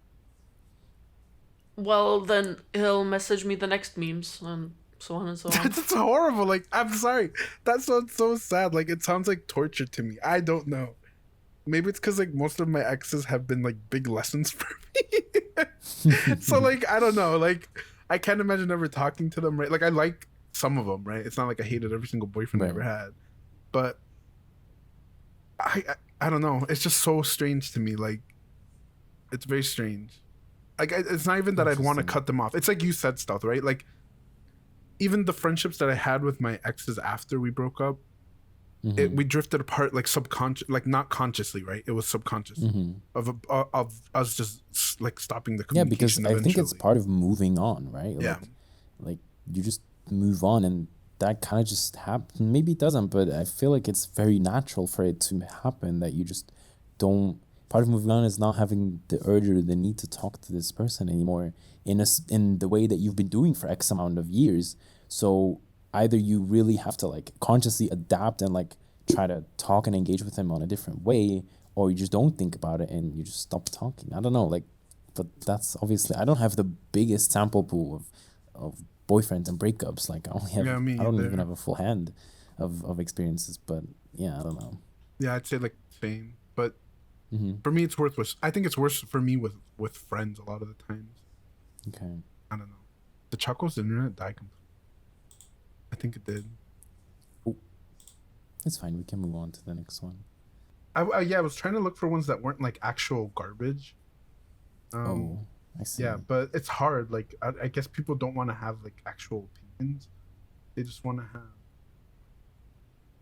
Well, then he'll message me the next memes, and so on and so on. That's horrible. Like, I'm sorry. That sounds so sad. Like, it sounds like torture to me. I don't know. Maybe it's because like most of my exes have been like big lessons for me. So like I don't know. Like I can't imagine ever talking to them. Right? Like I like some of them. Right? It's not like I hated every single boyfriend I ever had, but I don't know. It's just so strange to me. Like it's very strange. Like it's not even that I'd want to cut them off. It's like you said, stuff, right? Like even the friendships that I had with my exes after we broke up. We drifted apart like subconscious, like not consciously, right? It was subconscious of us just like stopping the communication. Yeah, because I think it's part of moving on, right? Yeah, like you just move on, and that kind of just happens. Maybe it doesn't, but I feel like it's very natural for it to happen. That you just don't. Part of moving on is not having the urge or the need to talk to this person anymore in the way that you've been doing for X amount of years. So either you really have to like consciously adapt and like try to talk and engage with him on a different way, or you just don't think about it and you just stop talking. I don't know, like, but that's obviously, I don't have the biggest sample pool of boyfriends and breakups. Like I only have, I don't even have a full hand of experiences, but yeah, I don't know. Yeah, I'd say like same, but for me it's worse. I think it's worse for me with friends a lot of the times. Okay. I don't know. The Choco's internet died completely. I think it did. Oh, it's fine. We can move on to the next one. I was trying to look for ones that weren't like actual garbage. I see. Yeah, but it's hard. Like, I guess people don't want to have like actual opinions. They just want to have.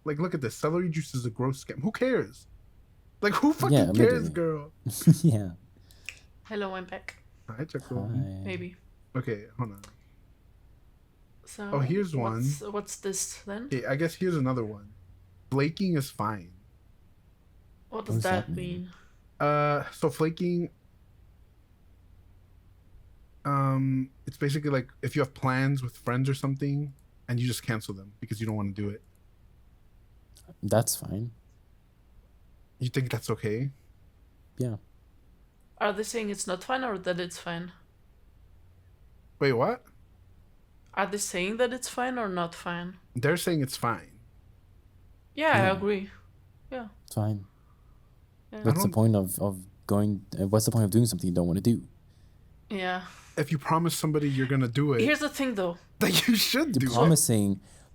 Like, look at this. Celery juice is a gross scam. Who cares? Like, who fucking cares, girl? Yeah. Hello, I'm back. Hi, Choco. Hi. Maybe. Okay, hold on. So. Here's one. What's this then? Okay, I guess here's another one. Flaking is fine. What does that mean? So flaking. It's basically like if you have plans with friends or something, and you just cancel them because you don't want to do it. That's fine. You think that's okay? Yeah. Are they saying it's not fine or that it's fine? Wait, what? Are they saying that it's fine or not fine? They're saying it's fine. Yeah, I agree. Yeah. It's fine. Yeah. What's the point of going? What's the point of doing something you don't want to do? Yeah. If you promise somebody you're gonna do it, Here's the thing, though. that you should do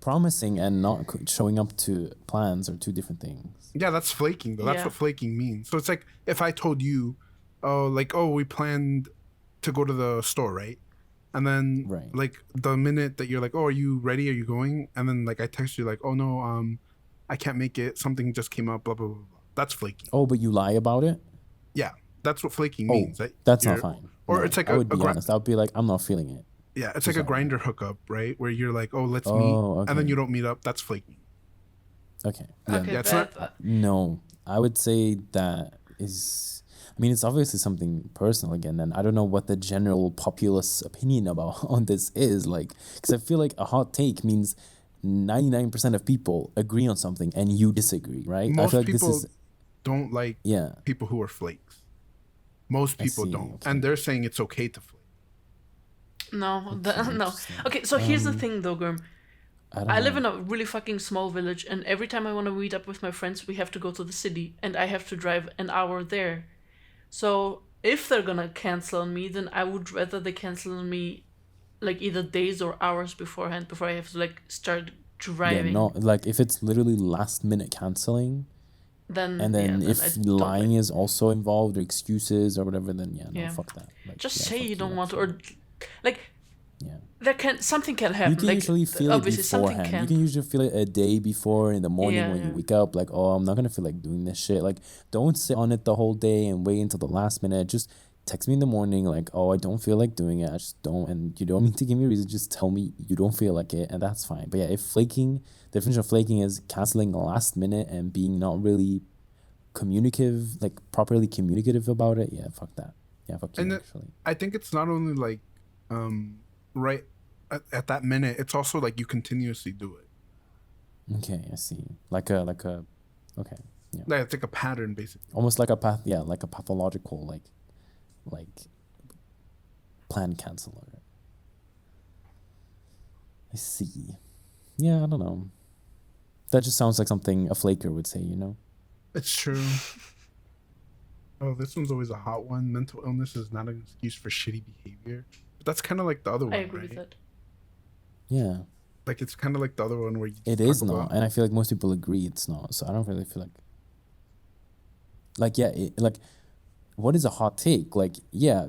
promising and not showing up to plans are two different things. Yeah, that's flaking though. That's what flaking means. So it's like if I told you, we planned to go to the store, right? And then like the minute that you're like, oh, are you ready? Are you going? And then like I text you like, oh no, I can't make it. Something just came up. Blah blah blah blah. That's flaking. Oh, but you lie about it? Yeah, that's what flaking means. That's not fine. Or it's like I would be honest. I would be like, I'm not feeling it. Yeah, it's like a grinder hookup, right? Where you're like, oh, let's meet, and then you don't meet up. That's flaking. Okay. Okay. No, I would say that is. I mean, it's obviously something personal again, and I don't know what the general populace opinion about on this is. Like, because I feel like a hot take means 99% of people agree on something and you disagree, right? Most I feel like people don't like people who are flakes. Most people don't, and they're saying it's okay to flake. No. Okay, so here's the thing, though, Girm. I live in a really fucking small village, and every time I want to meet up with my friends, we have to go to the city, and I have to drive an hour there. So if they're gonna cancel on me, then I would rather they cancel on me, like either days or hours beforehand, before I have to like start driving. Yeah, no, like if it's literally last minute canceling, then if lying is also involved or excuses or whatever, then fuck that. Like, just say you don't want to, or like. Yeah. Something can happen. You can usually feel it beforehand. You can usually feel it a day before in the morning when you wake up. Like, oh, I'm not gonna feel like doing this shit. Like, don't sit on it the whole day and wait until the last minute. Just text me in the morning. Like, oh, I don't feel like doing it. I just don't. And you don't need to give me a reason. Just tell me you don't feel like it, and that's fine. But yeah, if flaking, the definition of flaking is canceling last minute and being not really communicative, like properly communicative about it. Yeah, fuck that. Yeah, fuck you. And actually, I think it's not only like, right at that minute, it's also like you continuously do it. Okay, I see. Like a okay. Yeah. Like it's like a pattern basically. Almost like like a pathological like plan canceler. I see. Yeah, I don't know. That just sounds like something a flaker would say, you know? It's true. Oh, this one's always a hot one. Mental illness is not an excuse for shitty behavior. But that's kind of like the other one, I agree with that. Yeah. Like, it's kind of like the other one where you... It is not. And I feel like most people agree it's not. So I don't really feel like... Like, yeah, what is a hot take? Like, yeah,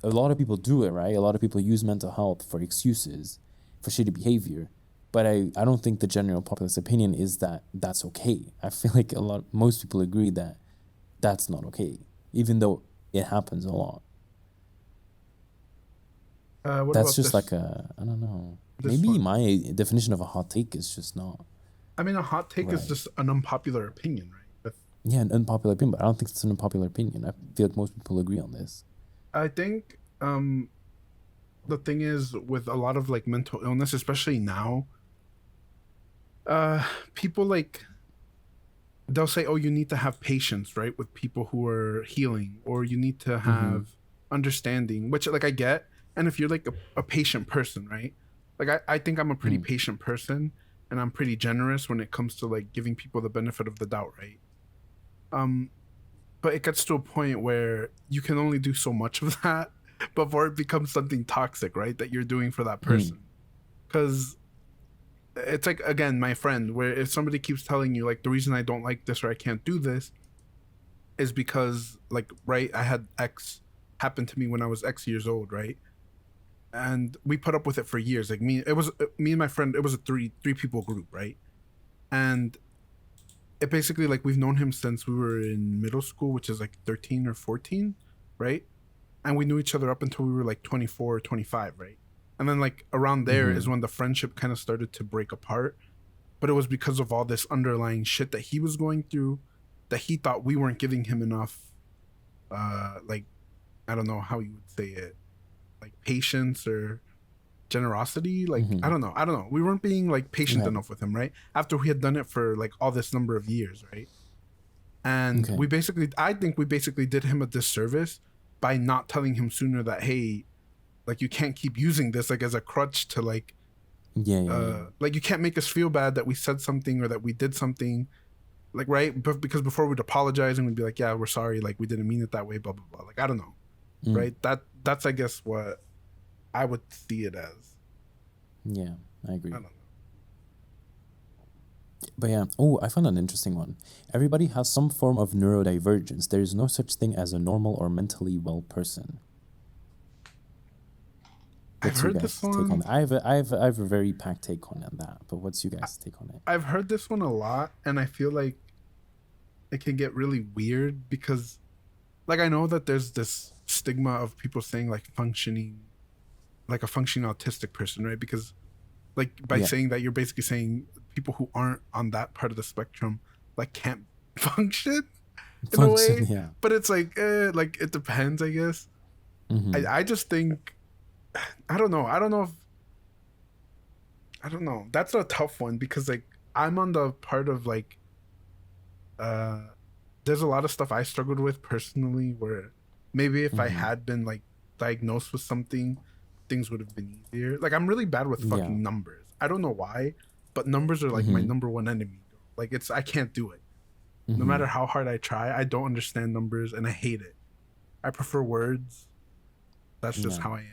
a lot of people do it, right? A lot of people use mental health for excuses for shitty behavior. But I don't think the general populace opinion is that that's okay. I feel like most people agree that that's not okay, even though it happens a lot. That's just like I don't know. Maybe my definition of a hot take is just not. I mean, a hot take is just an unpopular opinion, right? Yeah, an unpopular opinion, but I don't think it's an unpopular opinion. I feel like most people agree on this. I think the thing is with a lot of like mental illness, especially now, people like they'll say, oh, you need to have patience, right, with people who are healing, or you need to have understanding, which like I get. And if you're like a patient person, right, like I think I'm a pretty patient person, and I'm pretty generous when it comes to like giving people the benefit of the doubt, right? But it gets to a point where you can only do so much of that before it becomes something toxic, right? That you're doing for that person. Because it's like, again, my friend, where if somebody keeps telling you, like, the reason I don't like this or I can't do this is because, like, right, I had X happen to me when I was X years old, right? And we put up with it for years. Like, me and my friend, it was a three people group, right? And it basically, like, we've known him since we were in middle school, which is like 13 or 14, right? And we knew each other up until we were like 24 or 25, right? And then, like, around there is when the friendship kind of started to break apart. But it was because of all this underlying shit that he was going through, that he thought we weren't giving him enough, like, I don't know how you would say it, like, patience or generosity. Like, I don't know. We weren't being, like, patient enough with him, right? After we had done it for, like, all this number of years, right? And I think we basically did him a disservice by not telling him sooner that, hey, like, you can't keep using this, like, as a crutch to, like, like, you can't make us feel bad that we said something or that we did something, like, right? But because before we'd apologize and we'd be like, yeah, we're sorry, like, we didn't mean it that way, blah blah blah. Like, I don't know, right? That's I guess what I would see it as. Yeah, I agree. I don't know. But yeah, I found an interesting one. Everybody has some form of neurodivergence. There is no such thing as a normal or mentally well person. What's I've heard this one. I have a very packed take on that. But what's you guys' take on it? I've heard this one a lot, and I feel like it can get really weird because, like, I know that there's this stigma of people saying, like, functioning, like a functioning autistic person, right? Because, like, by saying that, you're basically saying people who aren't on that part of the spectrum, like, can't function in a way. Yeah. But it's like, it depends, I guess. I just think, I don't know. That's a tough one because, like, I'm on the part of, like, there's a lot of stuff I struggled with personally where maybe if I had been, like, diagnosed with something, things would have been easier. Like, I'm really bad with fucking numbers. I don't know why, but numbers are, like, my number one enemy. Like, I can't do it. No matter how hard I try, I don't understand numbers and I hate it. I prefer words. That's just how I am.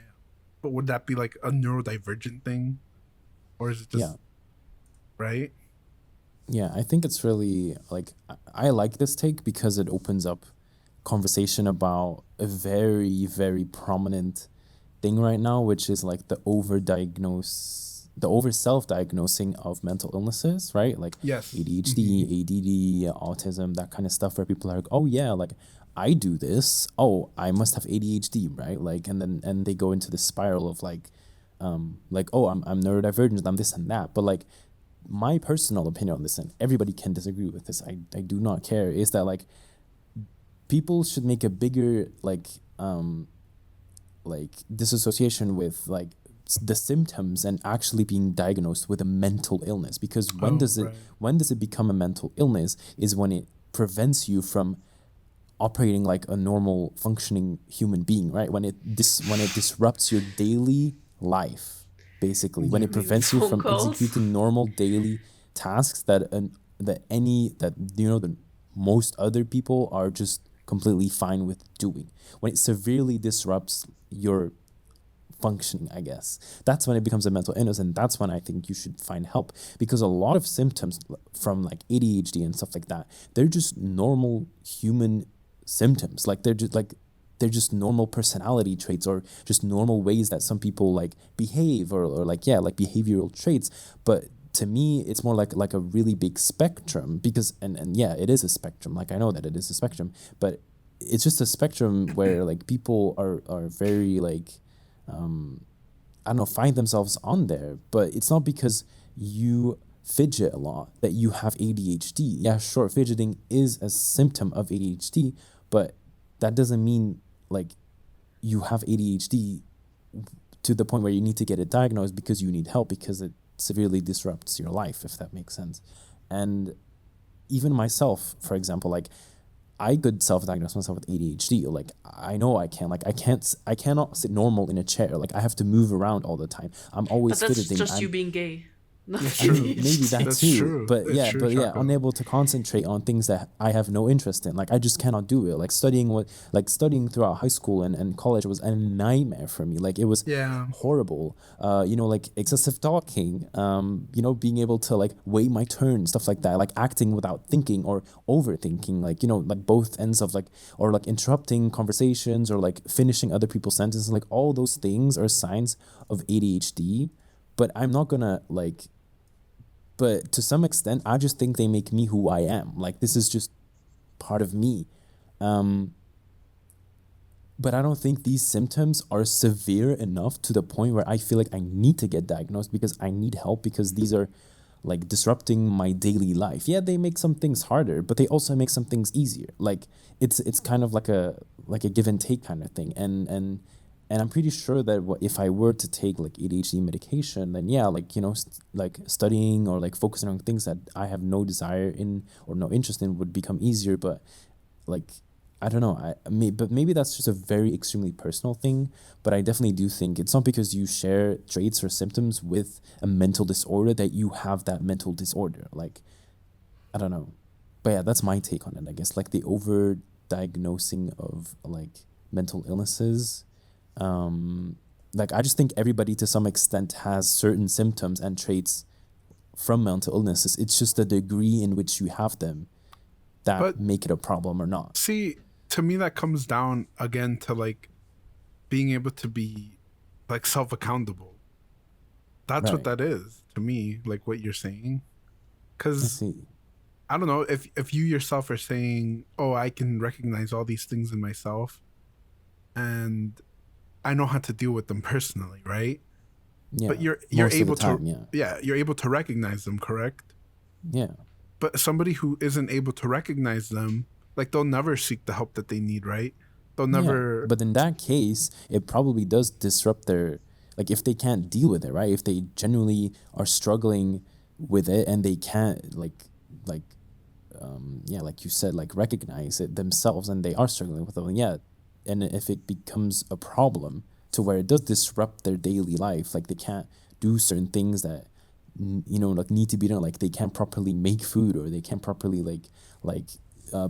But would that be, like, a neurodivergent thing? Or is it just... Right? Yeah, I think it's really, like, I like this take because it opens up conversation about a very, very prominent thing right now, which is, like, the over self-diagnosing of mental illnesses, right? Like, ADHD, ADD, autism, that kind of stuff, where people are like, oh yeah, like, I do this. Oh, I must have ADHD, right? Like, and they go into this spiral of, like, oh, I'm neurodivergent, I'm this and that. But, like, my personal opinion on this, and everybody can disagree with this, I do not care, is that, like, people should make a bigger, like, disassociation with, like, the symptoms and actually being diagnosed with a mental illness. Because when does it become a mental illness is when it prevents you from operating like a normal functioning human being, right? When it disrupts your daily life, basically, when it prevents you from executing normal daily tasks that most other people are just completely fine with doing. When it severely disrupts your functioning, I guess, that's when it becomes a mental illness, and that's when I think you should find help. Because a lot of symptoms from, like, ADHD and stuff like that, they're just normal human symptoms. Like, they're just normal personality traits, or just normal ways that some people, like, behave, or like behavioral traits. But to me, it's more like a really big spectrum, because and it is a spectrum. Like, I know that it is a spectrum, but it's just a spectrum where, like, people are very, like, I don't know, find themselves on there. But it's not because you fidget a lot that you have ADHD. Yeah, sure, fidgeting is a symptom of ADHD, but that doesn't mean, like, you have ADHD to the point where you need to get it diagnosed because you need help, because it severely disrupts your life, if that makes sense. And even myself, for example, like, I could self-diagnose myself with ADHD. Like, I know I can. Like, I cannot sit normal in a chair. Like, I have to move around all the time. I'm always fidgeting. But that's just you being gay. That's I true. mean, maybe that That's too. true. But That's yeah, true, but yeah, Choco. unable to concentrate on things that I have no interest in. Like I just cannot do it. Like studying throughout high school and college was a nightmare for me. Like it was Yeah. horrible. Like excessive talking, being able to like wait my turn, stuff like that, like acting without thinking or overthinking, like, like both ends of like, or like interrupting conversations or like finishing other people's sentences, like all those things are signs of ADHD. But I'm not gonna like, but to some extent, I just think they make me who I am. Like this is just part of me. But I don't think these symptoms are severe enough to the point where I feel like I need to get diagnosed because I need help, because these are like disrupting my daily life. Yeah, they make some things harder, but they also make some things easier. Like it's kind of like a give and take kind of thing. And I'm pretty sure that if I were to take like ADHD medication, then yeah, like, like studying or like focusing on things that I have no desire in or no interest in would become easier. But like, I don't know. But maybe that's just a very extremely personal thing. But I definitely do think it's not because you share traits or symptoms with a mental disorder that you have that mental disorder. Like, I don't know. But yeah, that's my take on it, I guess. Like the over diagnosing of like mental illnesses. Like I just think everybody to some extent has certain symptoms and traits from mental illnesses. It's just the degree in which you have them that make it a problem or not. See, to me that comes down again to like being able to be like self-accountable. That's what that is to me, like what you're saying. Because I don't know if you yourself are saying, oh, I can recognize all these things in myself and I know how to deal with them personally, right? Yeah. But you're able to you're able to recognize them, correct? Yeah. But somebody who isn't able to recognize them, like they'll never seek the help that they need, right? They'll never. Yeah. But in that case, it probably does disrupt their, like if they can't deal with it, right? If they genuinely are struggling with it and they can't like you said, like recognize it themselves and they are struggling with it, and if it becomes a problem to where it does disrupt their daily life, like they can't do certain things that like need to be done, like they can't properly make food or they can't properly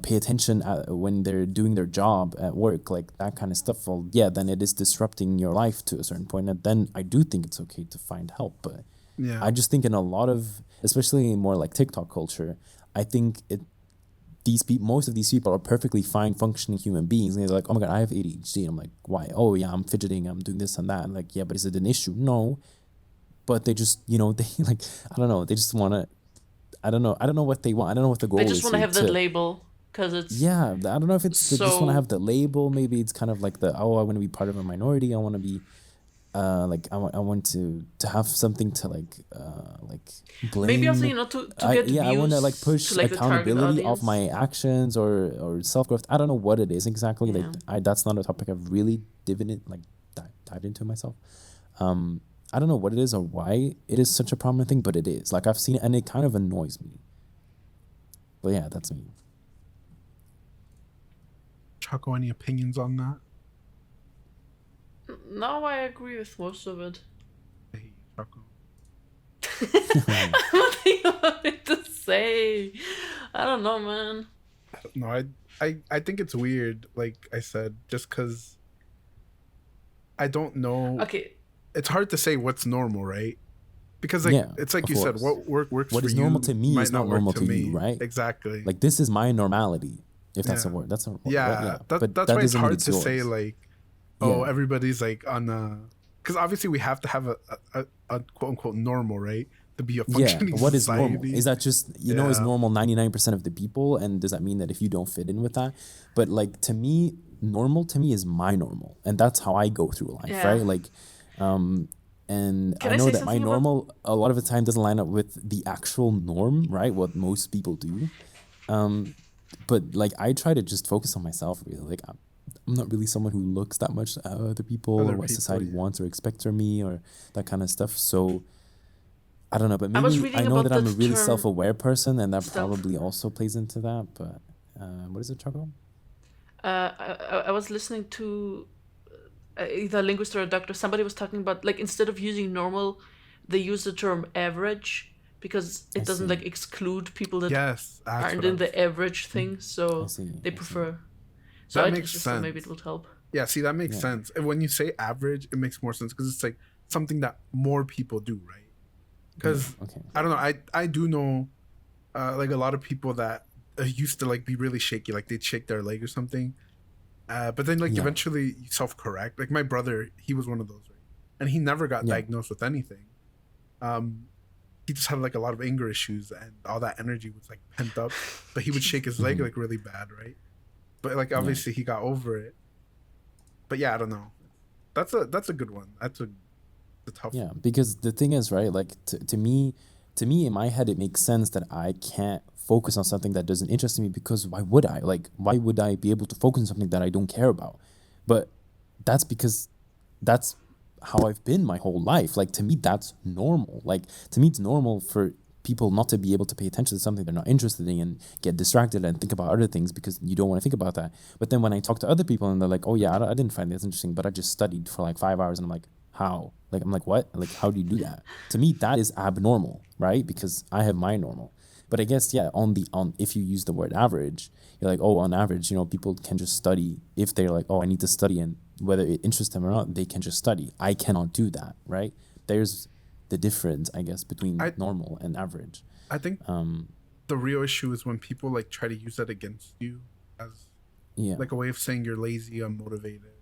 pay attention when they're doing their job at work, like that kind of stuff. Well, yeah, then it is disrupting your life to a certain point, and then I do think it's okay to find help. But I just think in a lot of, especially in more like TikTok culture, I think most of these people are perfectly fine functioning human beings, and they're like, oh my god, I have ADHD, and I'm like, why? Oh yeah, I'm fidgeting, I'm doing this and that. I'm like, yeah, but is it an issue? No. But they just, they like, I don't know, they just want to, I don't know what they want. I don't know what the goal is. They just want to have that label because it's, yeah, I don't know if it's they just want to have the label. Maybe it's kind of like I want to be part of a minority. I want to be I want to have something to blame. Maybe also to get views. I want to push accountability of my actions or self growth. I don't know what it is exactly. Yeah. That's not a topic I've really dived into myself. I don't know what it is or why it is such a prominent thing, but it is. Like I've seen it and it kind of annoys me. But yeah, that's me. Choco, any opinions on that? No, I agree with most of it. Hey, Choco. What do you want me to say? I don't know, man. No, I think it's weird, like I said, just because I don't know. Okay. It's hard to say what's normal, right? Because it's like you said, what works for you. What is normal to me is not normal to you, right? Exactly. Like this is my normality, if that's a word. That's a word. Yeah. That's why it's hard to say like, everybody's like on because obviously we have to have a quote unquote normal, right? To be a functioning what is society. normal? Is that just is normal 99% of the people, and does that mean that if you don't fit in with that? But like to me, normal to me is my normal, and that's how I go through life, right? Like, and I know that my normal a lot of the time doesn't line up with the actual norm, right? What most people do. But like I try to just focus on myself, really. Like I'm not really someone who looks that much at other people or what society wants or expects from me or that kind of stuff. So I don't know, but maybe I know that I'm a really self-aware person, and that probably also plays into that. But what is it, Choco? I was listening to either a linguist or a doctor. Somebody was talking about like instead of using normal they use the term average because it doesn't like exclude people that aren't in the average thing. So they prefer. So that makes sense. So maybe it would help. Yeah, see, that makes sense. And when you say average, it makes more sense because it's like something that more people do, right? Because I don't know, I do know like a lot of people that used to like be really shaky, like they'd shake their leg or something, but then like eventually you self-correct. Like my brother, he was one of those, right? And he never got diagnosed with anything. He just had like a lot of anger issues and all that energy was like pent up, but he would shake his leg like really bad, right? But like obviously he got over it. But yeah, I don't know. That's a good one. That's a tough one. Because the thing is, right, like to me in my head it makes sense that I can't focus on something that doesn't interest me, because why would I? Like, why would I be able to focus on something that I don't care about? But that's because that's how I've been my whole life. Like, to me, that's normal. Like, to me, it's normal for people not to be able to pay attention to something they're not interested in and get distracted and think about other things because you don't want to think about that. But then when I talk to other people and they're like, oh yeah, I didn't find this interesting, but I just studied for like 5 hours, and I'm like, how? Like, I'm like, what? Like, how do you do that? To me, that is abnormal, right? Because I have my normal. But I guess, if you use the word average, you're like, oh, on average, people can just study. If they're like, oh, I need to study, and whether it interests them or not, they can just study. I cannot do that, right? There's the difference, I guess, between normal and average. I think the real issue is when people like try to use that against you as like a way of saying you're lazy, unmotivated.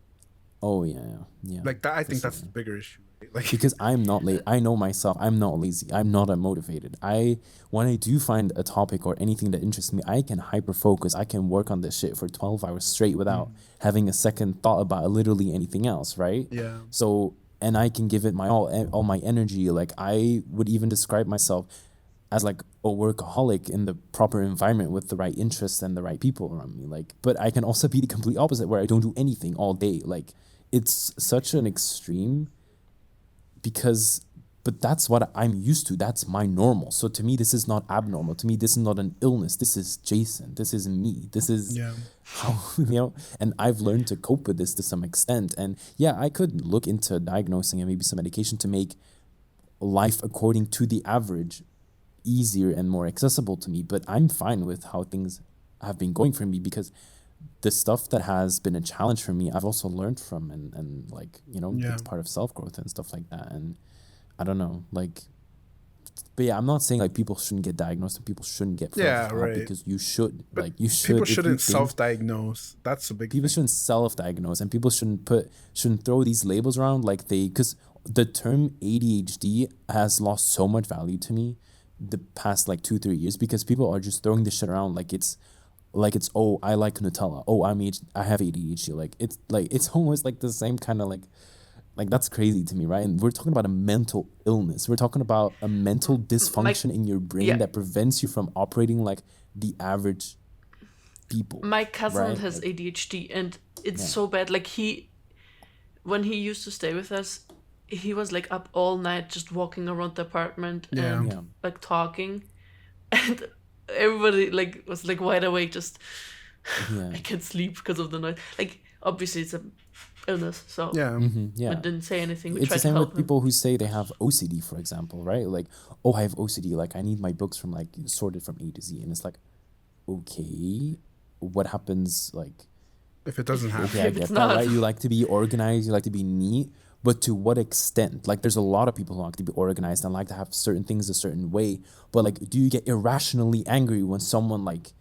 Oh yeah. Like that, I think that's the bigger issue. Right? Like because I'm not lazy. I know myself. I'm not lazy. I'm not unmotivated. When I do find a topic or anything that interests me, I can hyper focus. I can work on this shit for 12 hours straight without having a second thought about literally anything else, right? Yeah. So, and I can give it my all my energy. Like, I would even describe myself as like a workaholic in the proper environment with the right interests and the right people around me. Like, but I can also be the complete opposite where I don't do anything all day. Like, it's such an extreme but that's what I'm used to. That's my normal. So to me, this is not abnormal. To me, this is not an illness. This is Jason. This is me. This is how, and I've learned to cope with this to some extent. And I could look into diagnosing and maybe some medication to make life according to the average easier and more accessible to me. But I'm fine with how things have been going for me, because the stuff that has been a challenge for me, I've also learned from, and like, it's part of self-growth and stuff like that. And I don't know, like, but I'm not saying like people shouldn't get diagnosed and people shouldn't get right, because you should, but like, you should. People shouldn't self-diagnose. That's a big people thing. Shouldn't self-diagnose, and people shouldn't throw these labels around because the term ADHD has lost so much value to me the past like 2-3 years, because people are just throwing this shit around like it's oh, I like Nutella, oh, I have ADHD. It's almost like the same kind of like that's crazy to me, right? And we're talking about a mental illness. We're talking about a mental dysfunction in your brain that prevents you from operating like the average people. My cousin has ADHD, and it's so bad. Like, when he used to stay with us, he was like up all night just walking around the apartment and like talking, and everybody like was like wide awake, just I can't sleep because of the noise. Like, obviously it's a illness, so I didn't say anything. It's the same with people who say they have OCD, for example, right? Like, oh, I have OCD, like I need my books from like sorted from A to Z, and it's like, okay, what happens like if it doesn't happen? Okay, I get that, right? You like to be organized, you like to be neat, but to what extent? Like, there's a lot of people who like to be organized and like to have certain things a certain way, but like, do you get irrationally angry when someone like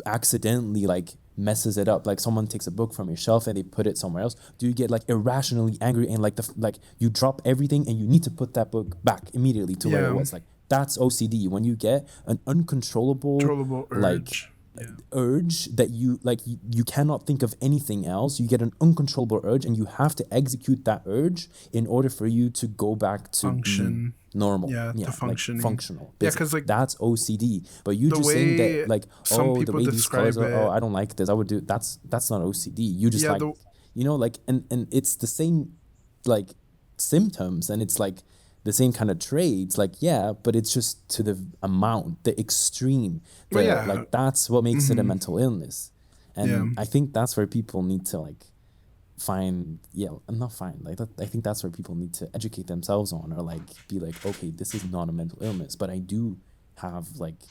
accidentally like messes it up? Like, someone takes a book from your shelf and they put it somewhere else. Do you get like irrationally angry and like you drop everything and you need to put that book back immediately to where it was? Like, that's OCD. When you get an uncontrollable urge. Urge that you cannot think of anything else. You get an uncontrollable urge and you have to execute that urge in order for you to go back to being normal. To functioning. Like functional. Yeah, because like that's OCD. But you just saying that like, oh, the way these colors are, oh, I don't like this, I would do that's not OCD. You just like and it's the same like symptoms, and it's like the same kind of traits, like, but it's just to the amount, the extreme. Like, that's what makes it a mental illness. And I think that's where people need to, like, not find, like that, I think that's where people need to educate themselves on, or like be like, okay, this is not a mental illness, but I do have like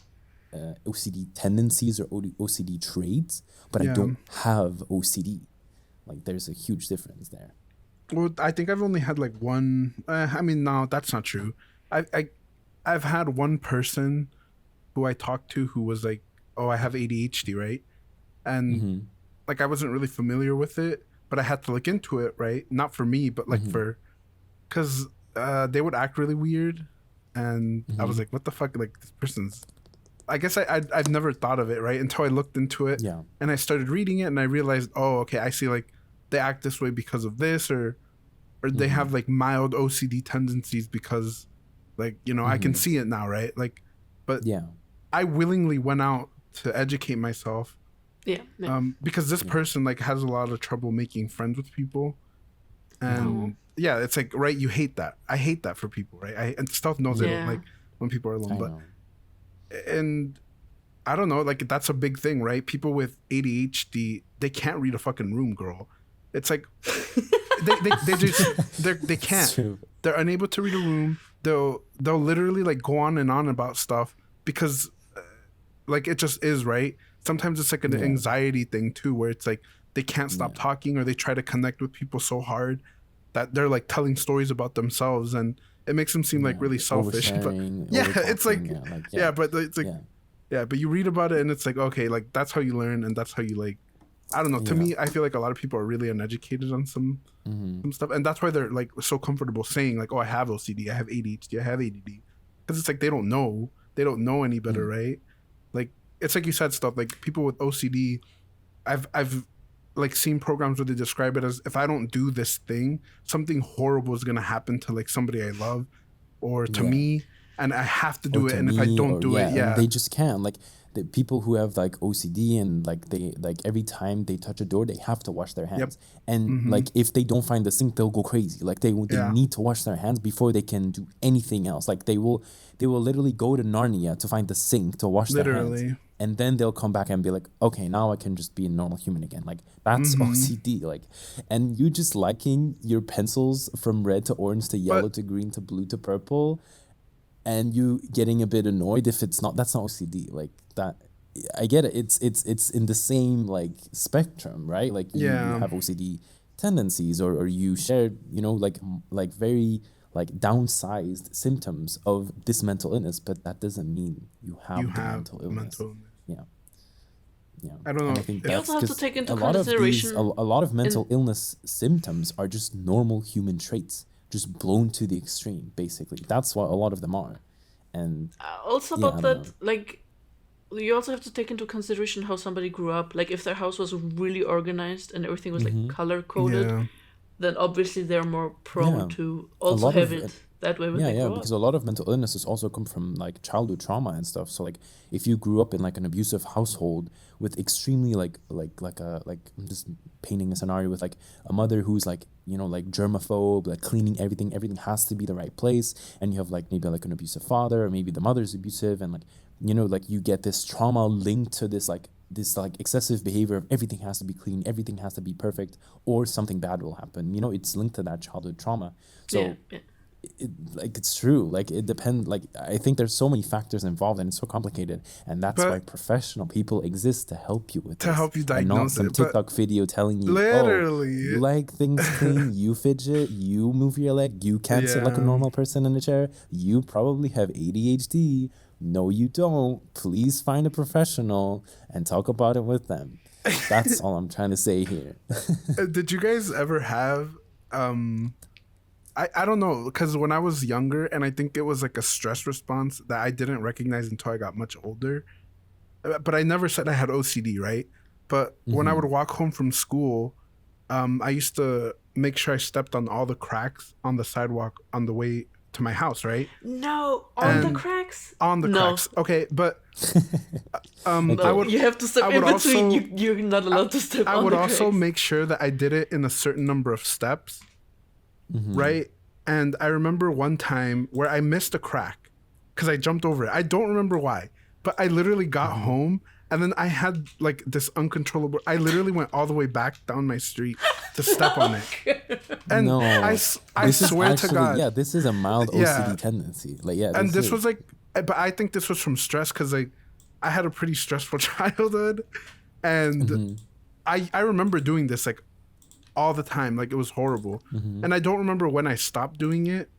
OCD tendencies or OCD traits, but I don't have OCD. Like there's a huge difference there. Well, I think I've only had like one. I mean, no, that's not true. I've had one person who I talked to who was like, "Oh, I have ADHD, right?" And like I wasn't really familiar with it, but I had to look into it, right? Not for me, but like because they would act really weird, and I was like, "What the fuck?" Like this person's. I guess I've never thought of it, right? Until I looked into it, and I started reading it, and I realized, oh, okay, I see. Like they act this way because of this, or they have like mild OCD tendencies because, like, you know, I can see it now, right? Like, but I willingly went out to educate myself. Because this person like has a lot of trouble making friends with people, and it's like, right, you hate that. I hate that for people, right? And Stealth knows I don't like when people are alone, and I don't know, like that's a big thing, right? People with ADHD, they can't read a fucking room, girl. It's like they can't. They're unable to read a room. They'll literally like go on and on about stuff because like it just is, right? Sometimes it's like an anxiety thing too, where it's like they can't stop talking, or they try to connect with people so hard that they're like telling stories about themselves, and it makes them seem like really selfish. But it's like but it's like but you read about it and it's like, okay, like that's how you learn, and that's how you like, I don't know. To me, I feel like a lot of people are really uneducated on some stuff, and that's why they're like so comfortable saying like, oh, I have OCD, I have ADHD, I have ADD, because it's like they don't know any better, right? Like it's like you said, stuff like people with OCD, I've like seen programs where they describe it as, if I don't do this thing, something horrible is gonna happen to like somebody I love or to me, and I have to do it, and if I don't do it, they just can't. Like the people who have like OCD, and like they like every time they touch a door they have to wash their hands, and like if they don't find the sink they'll go crazy. Like they need to wash their hands before they can do anything else. Like they will literally go to Narnia to find the sink to wash their hands, and then they'll come back and be like, okay, now I can just be a normal human again. Like that's OCD. Like, and you just liking your pencils from red to orange to yellow to green to blue to purple, and you getting a bit annoyed if it's not, that's not OCD. Like that, I get it. It's in the same like spectrum, right? Like you have OCD tendencies, or you share, you know, like very like downsized symptoms of this mental illness, but that doesn't mean you have mental illness. I don't know. And I think you also have to take into consideration a lot of mental illness symptoms are just normal human traits, just blown to the extreme. Basically, that's what a lot of them are. And also about that, like, you also have to take into consideration how somebody grew up. Like if their house was really organized and everything was like color coded, then obviously they're more prone to also have it that way when they grow up. Because a lot of mental illnesses also come from like childhood trauma and stuff. So like if you grew up in like an abusive household with extremely like I'm just painting a scenario with like a mother who's like, you know, like germaphobe, like cleaning everything has to be the right place, and you have like maybe like an abusive father, or maybe the mother's abusive, and like, you know, like you get this trauma linked to this like excessive behavior of everything has to be clean, everything has to be perfect, or something bad will happen. You know, it's linked to that childhood trauma. So it's true. Like it depends. Like I think there's so many factors involved, and it's so complicated, and that's why professional people exist to help you with this. Help you diagnose and not some TikTok video telling you, literally, you like things clean, you fidget, you move your leg, you can't sit like a normal person in a chair, you probably have ADHD. No, you don't. Please find a professional and talk about it with them. That's all I'm trying to say here. Did you guys ever have I don't know, because when I was younger, and I think it was like a stress response that I didn't recognize until I got much older, but I never said I had OCD, right? But when I would walk home from school, I used to make sure I stepped on all the cracks on the sidewalk on the way to my house, right? No, on the cracks? On the cracks. Okay, but you have to step in between. You're not allowed to step on the cracks. I would also make sure that I did it in a certain number of steps, right? And I remember one time where I missed a crack because I jumped over it. I don't remember why, but I literally got home And then I had like this uncontrollable. I literally went all the way back down my street to step on it. And No, I swear to God. Yeah, this is a mild OCD tendency. Like, yeah. And this was like, but I think this was from stress because like I had a pretty stressful childhood. And I remember doing this like all the time. Like it was horrible. And I don't remember when I stopped doing it.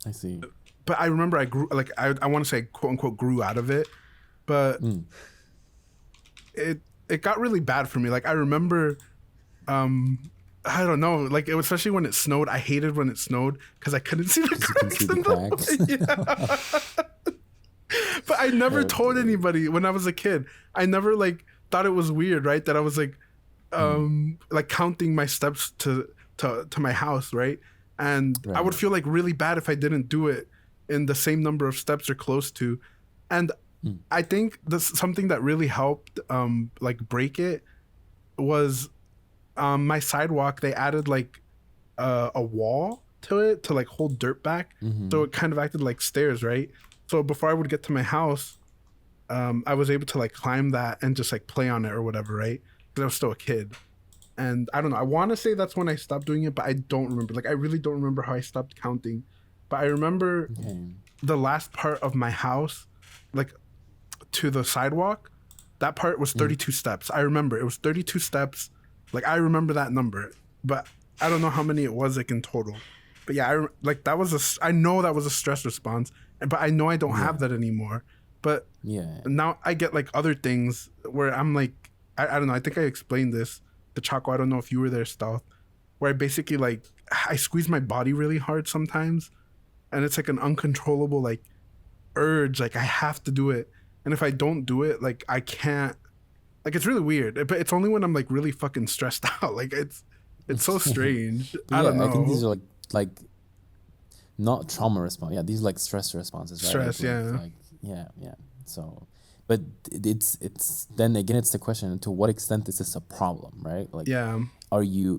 I see. But I remember I grew, like I want to say quote unquote grew out of it. But it got really bad for me. Like I remember, I don't know, like it was, especially when it snowed. I hated when it snowed because I couldn't see the cracks in the yeah. But I never told anybody when I was a kid. I never like thought it was weird, right? That I was like counting my steps to my house, right? And I would feel like really bad if I didn't do it in the same number of steps or close to. And I think something that really helped like break it was my sidewalk. They added like a wall to it to like hold dirt back. So it kind of acted like stairs, right? So before I would get to my house, I was able to like climb that and just like play on it or whatever, right? Because I was still a kid. And I don't know, I want to say that's when I stopped doing it, but I don't remember. Like I really don't remember how I stopped counting. But I remember the last part of my house, like to the sidewalk, that part was 32 steps. I remember it was 32 steps. Like I remember that number, but I don't know how many it was like in total. But yeah, I know that was a stress response, but I know I don't have that anymore. But now I get like other things where I'm like, I don't know. I think I explained this to Choco. I don't know if you were there, Stealth, where I basically like, I squeeze my body really hard sometimes. And it's like an uncontrollable like urge. Like I have to do it. And if I don't do it, like I can't, like it's really weird. But it's only when I'm like really fucking stressed out. Like it's so strange. I don't know. I think these are like not trauma response. Yeah, these are like stress responses, right? Stress, yeah. Like yeah. So, but it's then again it's the question: to what extent is this a problem, right? Like, are you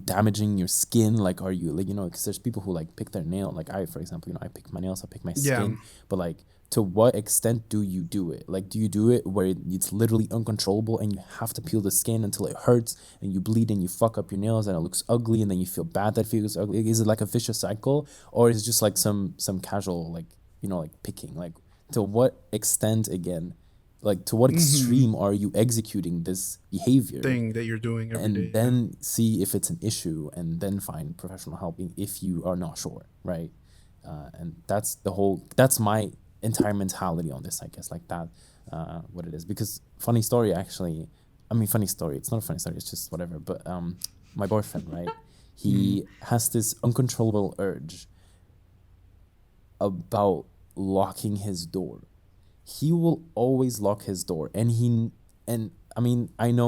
damaging your skin? Like, are you like because there's people who like pick their nail. Like I, for example, I pick my nails, I pick my skin. But like, to what extent do you do it? Like, do you do it where it's literally uncontrollable and you have to peel the skin until it hurts and you bleed and you fuck up your nails and it looks ugly and then you feel bad that it feels ugly? Is it like a vicious cycle, or is it just like some casual like like picking? Like, to what extent again? Like, to what extreme are you executing this behavior thing that you're doing every day? And then see if it's an issue and then find professional help if you are not sure, right? And that's my entire mentality on this, I guess, like that, what it is. Because funny story, it's not a funny story, it's just whatever. But my boyfriend, right? He has this uncontrollable urge about locking his door. He will always lock his door, I know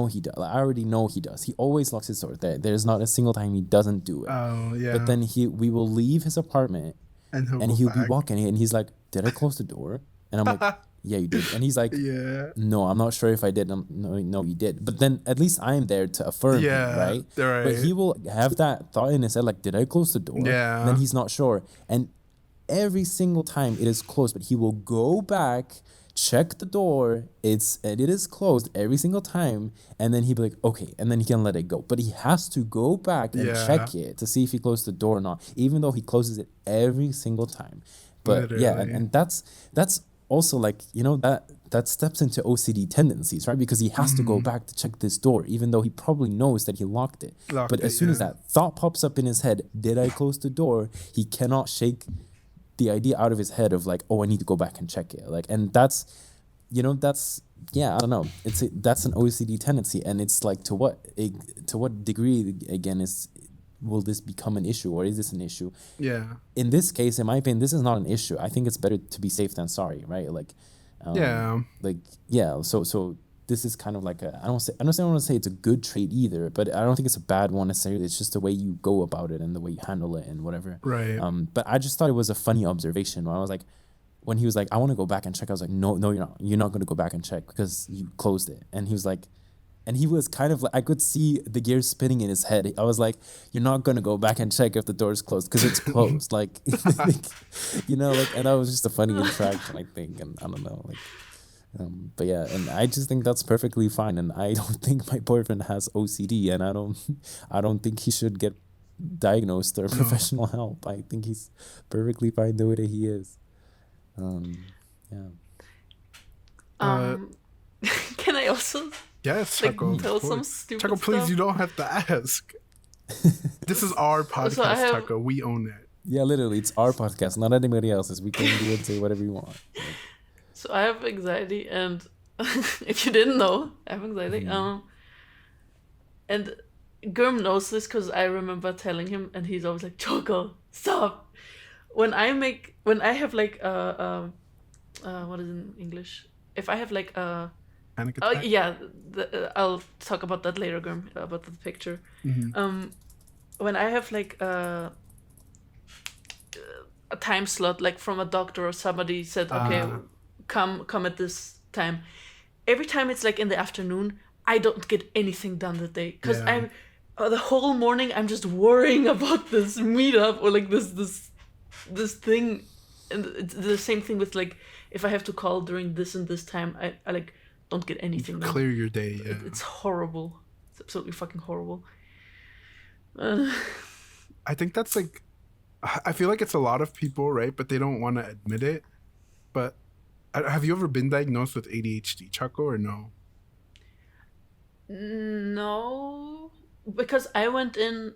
he does. I already know he does. He always locks his door. There's not a single time he doesn't do it. Oh yeah. But then we will leave his apartment, and he'll be walking, and he's like, "Did I close the door?" And I'm like, "Yeah, you did." And he's like, "No, I'm not sure if I did." No, you did. But then at least I'm there to affirm him, right? But he will have that thought in his head, like, "Did I close the door?" Yeah. And then he's not sure, and every single time it is closed, but he will go back, check the door, it is closed every single time, and then he'll be like, okay, and then he can let it go. But he has to go back and check it to see if he closed the door or not, even though he closes it every single time. But literally. And that's also like, that steps into OCD tendencies, right? Because he has to go back to check this door, even though he probably knows that he locked it. But as soon as that thought pops up in his head, did I close the door? He cannot shake the idea out of his head of like, oh, I need to go back and check it. Like, and that's I don't know. That's an OCD tendency, and it's like, to what degree again will this become an issue, or is this an issue? Yeah. In this case, in my opinion, this is not an issue. I think it's better to be safe than sorry, right? Like, So this is kind of like I don't want to say it's a good trait either, but I don't think it's a bad one necessarily. It's just the way you go about it and the way you handle it and whatever. Right. But I just thought it was a funny observation when I was like, when he was like, I want to go back and check. I was like, no, you're not. You're not going to go back and check because you closed it. And he was like, and he was kind of like, I could see the gears spinning in his head. I was like, you're not going to go back and check if the door is closed because it's closed. And that was just a funny interaction, I think. And I don't know, But yeah, and I just think that's perfectly fine. And I don't think my boyfriend has OCD, and I don't think he should get diagnosed or professional help. I think he's perfectly fine the way that he is. Yeah. Can I also Choco, tell some stupid Choco, please, stuff? you don't have to ask. This is our podcast, Choco. We own it. Yeah, literally, it's our podcast, not anybody else's. We can do and say whatever you want. So I have anxiety, and if you didn't know, I have anxiety. And Girm knows this because I remember telling him, and he's always like, "Choco, stop." When I have like what is it in English? If I have like panic attack? Yeah, I'll talk about that later, Girm, about the picture. When I have like a time slot, like from a doctor or somebody said, okay, come at this time. Every time it's like in the afternoon, I don't get anything done that day because I'm the whole morning I'm just worrying about this meetup or like this thing, and it's the same thing with like if I have to call during this and this time, I like don't get anything done. Clear your day. Yeah. It's horrible. It's absolutely fucking horrible. I think that's like, I feel like it's a lot of people, right? But they don't want to admit it. But have you ever been diagnosed with ADHD, Choco, or no? No, because I went into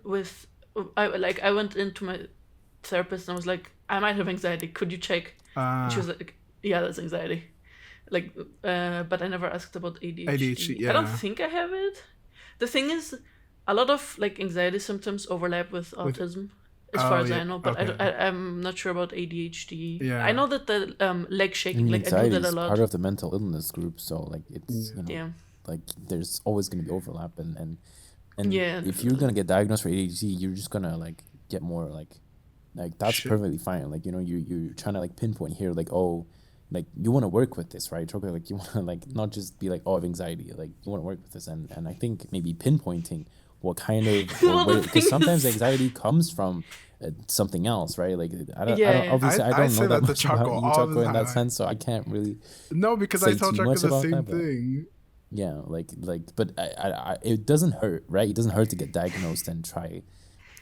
my therapist and I was like, I might have anxiety. Could you check? And she was like, yeah, that's anxiety. Like, but I never asked about ADHD. Yeah. I don't think I have it. The thing is, a lot of like anxiety symptoms overlap with autism, as far as I know. But okay. I'm not sure about ADHD. Yeah. I know that the leg shaking, like I do that a lot. Part of the mental illness group, so like it's like there's always going to be overlap, and if you're gonna get diagnosed for ADHD, you're just gonna like get more like that's perfectly fine. Like you're trying to like pinpoint here, like like you want to work with this, right? Like you want to like not just be like, I have anxiety. Like you want to work with this, and I think maybe pinpointing what kind of because sometimes anxiety comes from something else, right? Like I don't know that much about you, Choco, in that sense, so I can't really because I tell Choco the same thing. Yeah, but I it doesn't hurt, right? It doesn't hurt to get diagnosed and try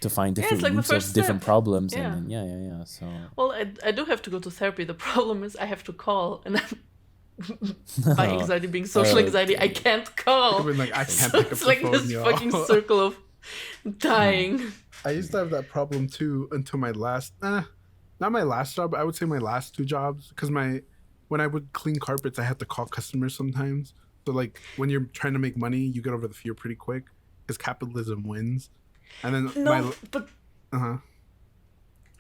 to find different roots of different problems. Yeah. And then, so well, I do have to go to therapy. The problem is I have to call, and my anxiety being social anxiety, I can't call. I can't pick up the phone, it's like this fucking circle of dying. I used to have that problem too until my last not my last job, I would say my last two jobs, because when I would clean carpets I had to call customers sometimes. So like when you're trying to make money, you get over the fear pretty quick because capitalism wins. And then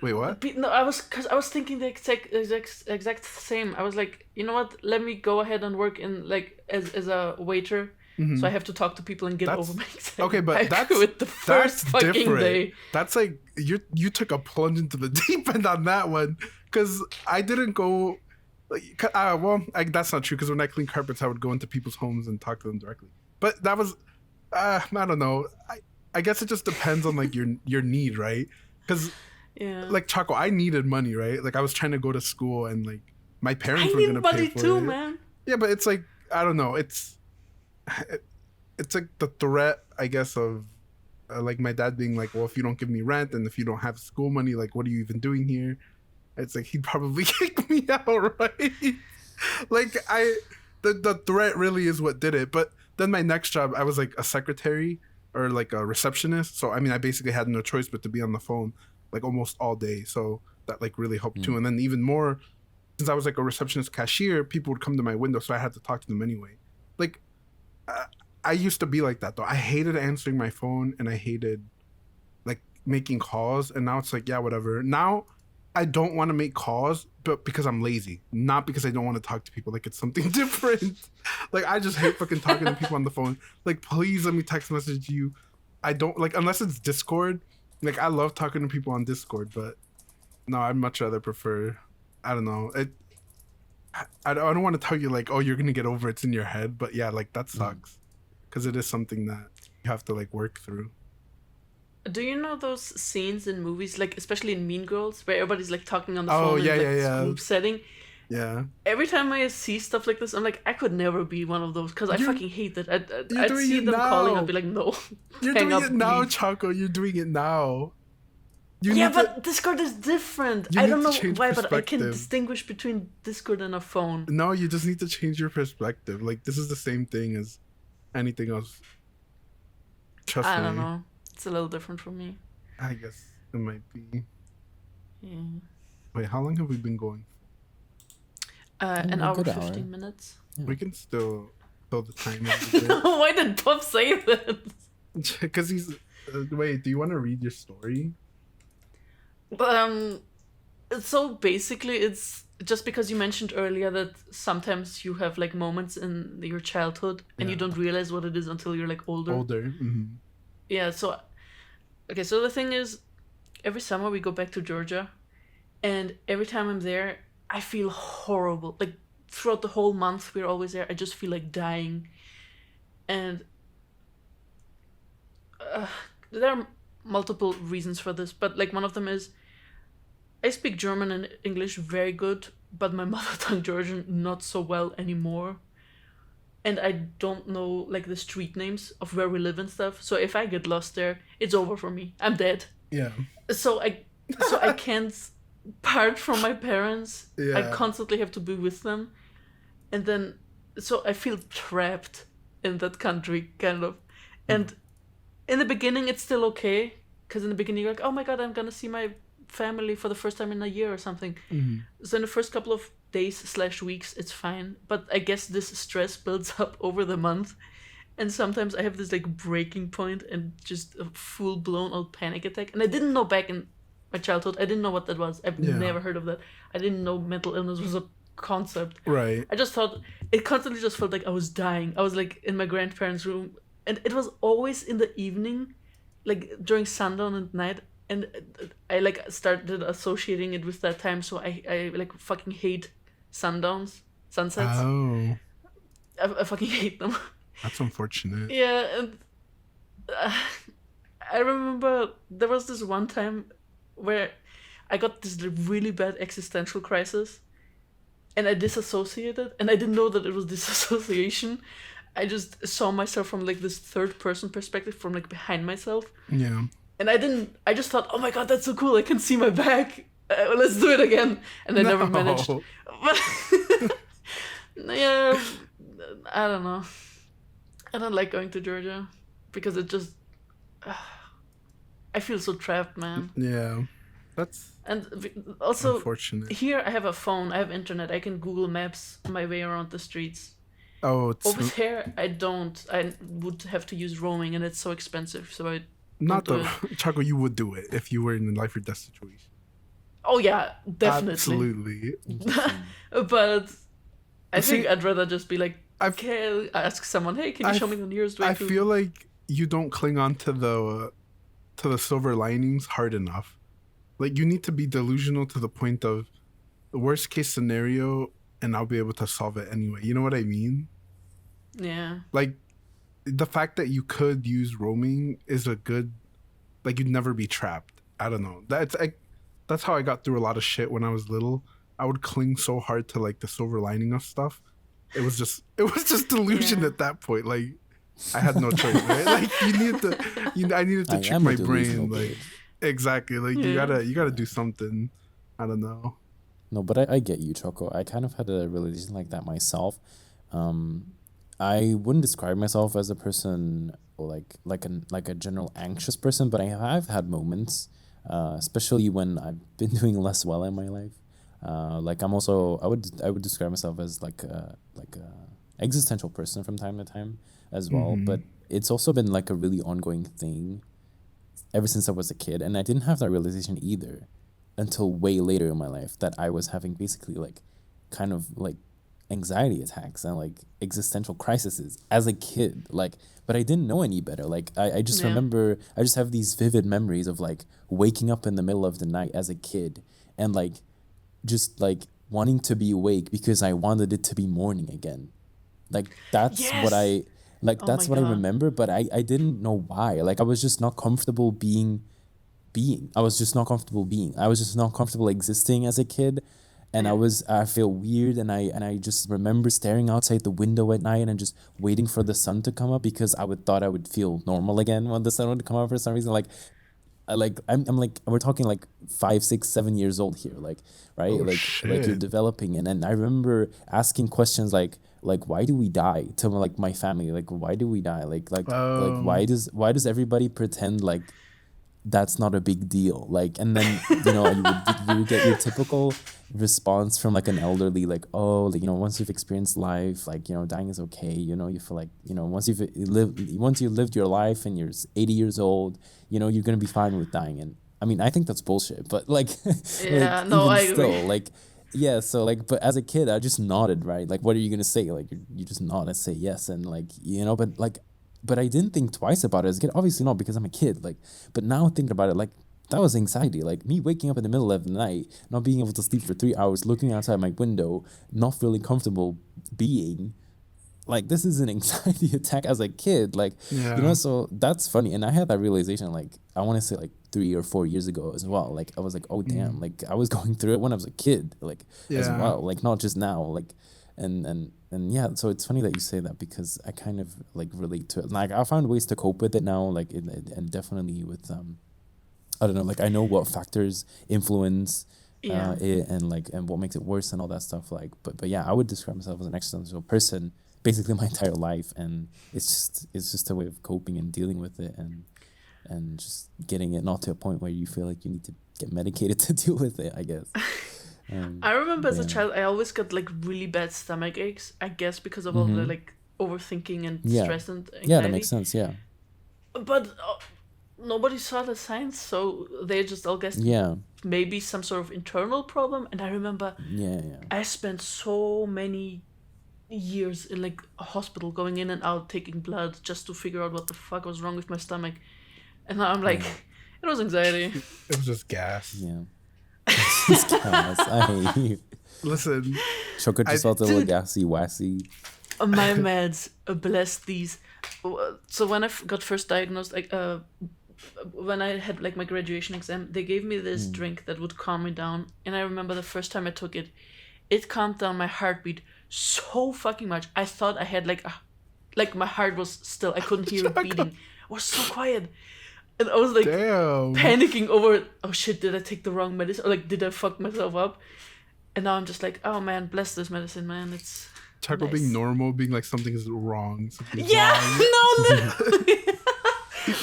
wait, what? No, I was thinking the exact same. I was like, you know what? Let me go ahead and work in like as a waiter. Mm-hmm. So I have to talk to people and get over my anxiety. Okay, but that's with the first fucking different. Day. That's like you took a plunge into the deep end on that one, because I didn't go. That's not true, because when I clean carpets, I would go into people's homes and talk to them directly. But that was, I don't know. I guess it just depends on like your need, right? Because like Choco, I needed money, right? Like I was trying to go to school, and like my parents were gonna pay for too, it. Man. Yeah, but it's like I don't know. It's like the threat, I guess, of like my dad being like, well, if you don't give me rent and if you don't have school money, like what are you even doing here? It's like he'd probably kick me out, right? Like the threat really is what did it. But then my next job, I was like a secretary or like a receptionist. So I mean, I basically had no choice but to be on the phone like almost all day. So that like really helped too. And then even more, since I was like a receptionist cashier, people would come to my window, so I had to talk to them anyway. Like I used to be like that though. I hated answering my phone and I hated like making calls. And now it's like, yeah, whatever. Now I don't want to make calls, but because I'm lazy, not because I don't want to talk to people. Like it's something different. Like I just hate fucking talking to people on the phone. Like please let me text message you. I don't like, unless it's Discord. Like I love talking to people on Discord, but no, I'd much rather prefer, I don't know. I don't want to tell you like, oh, you're gonna get over it's in your head, but yeah, like that sucks, because it is something that you have to like work through. Do you know those scenes in movies, like especially in Mean Girls, where everybody's like talking on the phone in like this group setting? Yeah. Every time I see stuff like this, I'm like, I could never be one of those because I fucking hate it. You're I'd doing see it them now. calling, I'd be like, no. You're hang doing up, it now, leave. Choco. You're doing it now. Yeah, but Discord is different. I don't know why, but I can distinguish between Discord and a phone. No, you just need to change your perspective. Like, this is the same thing as anything else. Trust me. I don't know. It's a little different for me. I guess it might be. Yeah. Wait, how long have we been going? An hour, 15 minutes. Yeah. We can still tell the time. Why did Puff say that? Because he's... wait, do you want to read your story? So basically it's just because you mentioned earlier that sometimes you have like moments in your childhood and you don't realize what it is until you're like older. Mm-hmm. Yeah, so the thing is, every summer we go back to Georgia, and every time I'm there I feel horrible. Like throughout the whole month we're always there, I just feel like dying. And there are multiple reasons for this, but like one of them is I speak German and English very good, but my mother tongue Georgian not so well anymore. And I don't know like the street names of where we live and stuff. So if I get lost there, it's over for me. I'm dead. Yeah. So I can't part from my parents. Yeah. I constantly have to be with them. And then so I feel trapped in that country kind of. And in the beginning it's still okay, because in the beginning you're like, oh my god, I'm gonna see my family for the first time in a year or something. So in the first couple of days/weeks it's fine, but I guess this stress builds up over the month, and sometimes I have this like breaking point and just a full-blown old panic attack. And I didn't know back in my childhood, I didn't know what that was. I've never heard of that. I didn't know mental illness was a concept. Right. I just thought it constantly just felt like I was dying. I was like in my grandparents' room, and it was always in the evening, like during sundown at night. And I like started associating it with that time, so I like fucking hate sunsets. Oh. I fucking hate them. That's unfortunate. Yeah, and I remember there was this one time where I got this really bad existential crisis, and I disassociated, and I didn't know that it was disassociation. I just saw myself from like this third person perspective, from like behind myself. Yeah. And I just thought, oh my god, that's so cool, I can see my back. Let's do it again. And I never managed. But yeah, I don't know. I don't like going to Georgia because it just... I feel so trapped, man. Yeah. That's also unfortunate. Here I have a phone, I have internet, I can Google Maps my way around the streets. Oh, over there I don't. I would have to use roaming, and it's so expensive, so I... Not the Choco, you would do it if you were in a life or death situation. Oh yeah, definitely. Absolutely. But I think I'd rather just be like, okay, ask someone, hey, can you show me the nearest way? I feel like you don't cling on to the silver linings hard enough. Like, you need to be delusional to the point of the worst case scenario, and I'll be able to solve it anyway. You know what I mean? Yeah. Like, the fact that you could use roaming is a good, like, you'd never be trapped. I don't know. That's how I got through a lot of shit when I was little. I would cling so hard to like the silver lining of stuff. It was just delusion at that point. Like, I had no choice, right? Like, I needed to trick my brain. Like, exactly. Like, you gotta do something. I don't know. No, but I get you, Choco. I kind of had a realization like that myself. I wouldn't describe myself as a person like a general anxious person, but I've had moments, especially when I've been doing less well in my life. Like I'm also I would describe myself as like a existential person from time to time as well. But it's also been like a really ongoing thing ever since I was a kid, and I didn't have that realization either until way later in my life, that I was having basically like kind of like anxiety attacks and like existential crises as a kid. Like, but I didn't know any better. Like I just remember, I just have these vivid memories of like waking up in the middle of the night as a kid and like just like wanting to be awake because I wanted it to be morning again. Like that's what I like. That's what I remember, but I didn't know why. Like I was just not comfortable being. I was just not comfortable existing as a kid. And I feel weird, and I just remember staring outside the window at night and just waiting for the sun to come up, because thought I would feel normal again when the sun would come up for some reason. Like I'm like, we're talking like 5, 6, 7 years old here, like, right? Oh, like shit. you're developing, and then I remember asking questions like why do we die, to like my family, like why do we die, like why does everybody pretend like that's not a big deal, like, and then you would get your typical response from like an elderly, like, oh, like, once you've experienced life, like, dying is okay, you feel like, once you've lived your life and you're 80 years old, you're gonna be fine with dying. And I mean, I think that's bullshit, but like, Yeah, like, no, even I agree. still, like, yeah, so like, but as a kid, I just nodded, right? Like, what are you gonna say? Like, you just nod and say yes, and like, but like, but I didn't think twice about it as a kid. Obviously not, because I'm a kid. Like, but now thinking about it, like, that was anxiety. Like, me waking up in the middle of the night, not being able to sleep for 3 hours, looking outside my window, not feeling comfortable being. Like, this is an anxiety attack as a kid. Like, Yeah. so that's funny. And I had that realization, like, I want to say like 3 or 4 years ago as well. Like, I was like, oh, damn. Like, I was going through it when I was a kid, like, as Yeah. well. Like, not just now. Like, and yeah, so it's funny that you say that, because I kind of like relate to it. Like, I found ways to cope with it now, like, and definitely with I don't know, like, I know what factors influence it, and like, and what makes it worse and all that stuff. Like, but yeah, I would describe myself as an existential person basically my entire life, and it's just a way of coping and dealing with it, and just getting it not to a point where you feel like you need to get medicated to deal with it, I guess. I remember as a child, I always got like really bad stomach aches, I guess because of all the like overthinking and stress and anxiety. Yeah, that makes sense. Yeah. But nobody saw the signs, so they just all guessed maybe some sort of internal problem. And I remember I spent so many years in like a hospital, going in and out, taking blood just to figure out what the fuck was wrong with my stomach. And now I'm like, it was anxiety. It was just gas. Yeah. Just gas. I hate you. Listen, Choco just felt a little gassy, wassy. My meds, bless these. So when I got first diagnosed, like when I had like my graduation exam, they gave me this drink that would calm me down. And I remember the first time I took it, it calmed down my heartbeat so fucking much. I thought I had like my heart was still, I couldn't hear it beating. It was so quiet. And I was like panicking over, oh shit, did I take the wrong medicine? Or like, did I fuck myself up? And now I'm just like, oh man, bless this medicine, man. It's Choco nice. Being normal, being like something is wrong. Something's wrong. No, literally.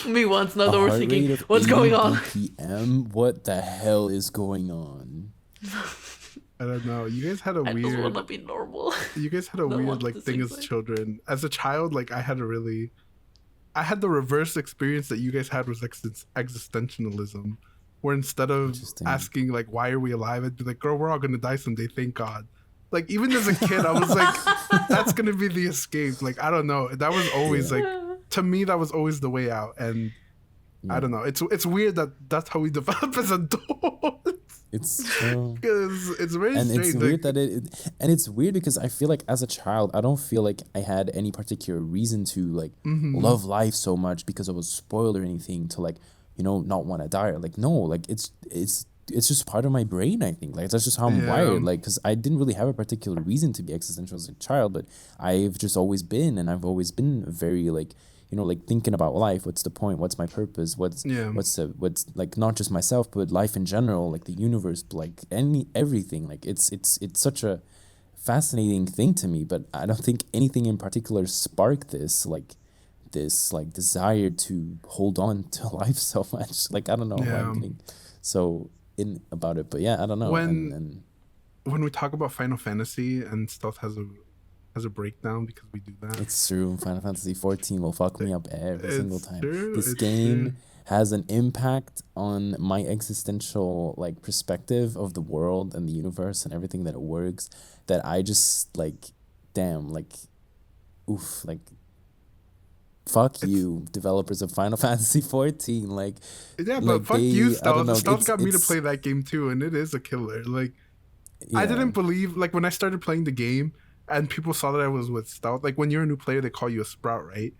Me once, not overthinking. What's going on? BPM? What the hell is going on? I don't know. You guys had a weird. I just want to be normal. You guys had a weird like thing as children. As a child, like I had the reverse experience that you guys had was existentialism, where instead of asking like why are we alive, I'd be like, girl, we're all gonna die someday, thank God. Like, even as a kid, I was like, that's gonna be the escape. Like, I don't know. That was always like, to me, that was always the way out. And I don't know. It's weird that that's how we develop as adults. It's true. Because it's very and strange. It's weird that and it's weird because I feel like as a child, I don't feel like I had any particular reason to like love life so much because I was spoiled or anything to like, not want to die. Or like, no, like it's just part of my brain, I think. Like, that's just how I'm wired. Like, because I didn't really have a particular reason to be existential as a child, but I've just always been, and I've always been very like, like thinking about life. What's the point? What's my purpose? What's like not just myself, but life in general, like the universe, like everything. Like it's such a fascinating thing to me, but I don't think anything in particular sparked this desire to hold on to life so much. Like, I don't know why I'm getting so in about it, but yeah, I don't know. When we talk about Final Fantasy and stuff has a breakdown because we do that. It's true. Final Fantasy 14 will fuck me up every single time. This game true. Has an impact on my existential like perspective of the world and the universe and everything that it works, that I just like, damn, like, oof, like, fuck you, developers of Final Fantasy 14. Like, yeah, but like fuck you, Stealth. Stealth got me to play that game too, and it is a killer. Like, I didn't believe, like, when I started playing the game and people saw that I was with Stealth, like, when you're a new player, they call you a Sprout, right?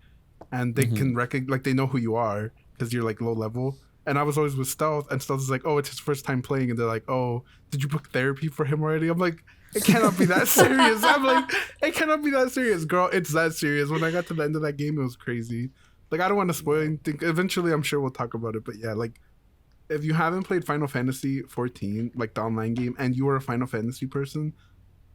And they can recognize, like, they know who you are because you're like low level. And I was always with Stealth, and Stealth is like, oh, it's his first time playing, and they're like, oh, did you book therapy for him already? I'm like, it cannot be that serious. I'm like, it cannot be that serious, girl. It's that serious. When I got to the end of that game, it was crazy. Like, I don't want to spoil anything. Eventually, I'm sure we'll talk about it. But yeah, like, if you haven't played Final Fantasy 14, like the online game, and you are a Final Fantasy person,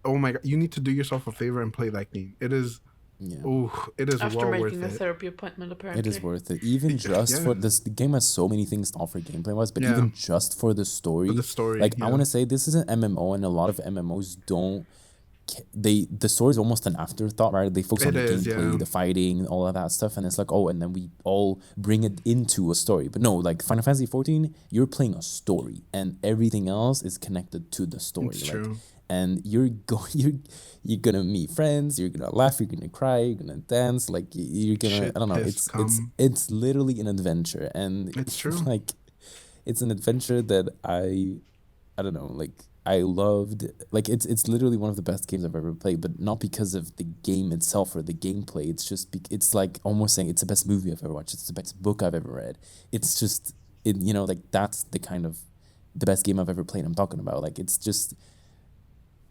oh my god, you need to do yourself a favor and play that game. It is, it is After well making worth a it. therapy appointment, apparently. It is worth it. Even just for this, the game has so many things to offer gameplay-wise, but even just for the story. Like, I want to say this is an MMO, and a lot of MMOs don't. The story is almost an afterthought, right? They focus on the gameplay, the fighting, all of that stuff, and it's like, oh, and then we all bring it into a story. But no, like Final Fantasy 14, you're playing a story, and everything else is connected to the story. It's true. And you're gonna meet friends, you're gonna laugh, you're gonna cry, you're gonna dance, like you're gonna I don't know. It's literally an adventure, and it's true. Like, it's an adventure that I don't know, like. I loved, like, it's literally one of the best games I've ever played, but not because of the game itself or the gameplay. It's just, it's like almost saying it's the best movie I've ever watched. It's the best book I've ever read. It's just, like, that's the kind of, the best game I've ever played I'm talking about. Like, it's just,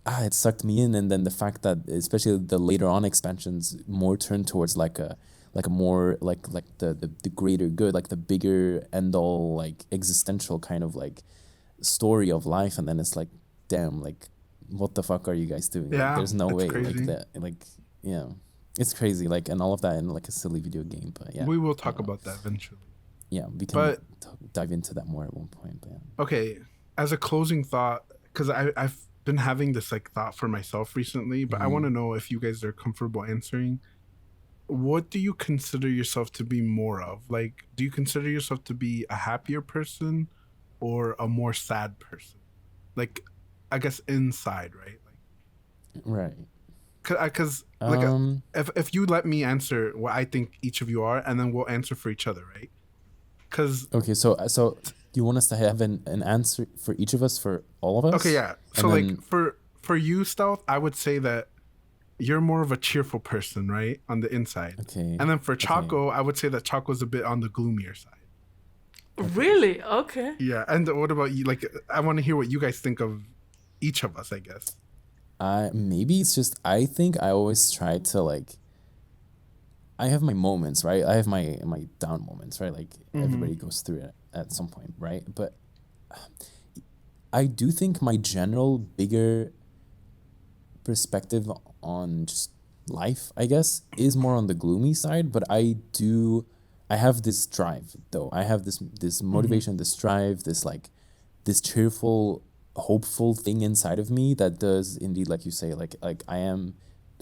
it sucked me in. And then the fact that, especially the later on expansions, more turn towards like a more, like the greater good, like the bigger end all, like, existential kind of, like, story of life. And then it's like, damn, like, what the fuck are you guys doing? Yeah, like, there's no way crazy. like that. Like, yeah, it's crazy. Like, and all of that in like a silly video game. But yeah, we will talk about that eventually. Yeah, we can dive into that more at one point. But yeah. Okay, as a closing thought, because I've been having this like thought for myself recently, but I want to know if you guys are comfortable answering. What do you consider yourself to be more of? Like, do you consider yourself to be a happier person or a more sad person? Like, I guess inside, right? Like, right. Because like, if you let me answer what I think each of you are, and then we'll answer for each other, right? Because okay, so you want us to have an answer for each of us, for all of us? Okay, yeah. So like for you, Stealth, I would say that you're more of a cheerful person, right, on the inside. Okay. And then for Choco, I would say that Choco's a bit on the gloomier side. Really? Okay. Yeah. And what about you? Like, I want to hear what you guys think of each of us, I guess. Maybe it's just, I think I always try to, like, I have my moments, right? I have my down moments, right? Like, everybody goes through it at some point, right? But I do think my general bigger perspective on just life, I guess, is more on the gloomy side. But I have this drive, though. I have this motivation, this drive, this cheerful, hopeful thing inside of me that does indeed, like you say, like I'm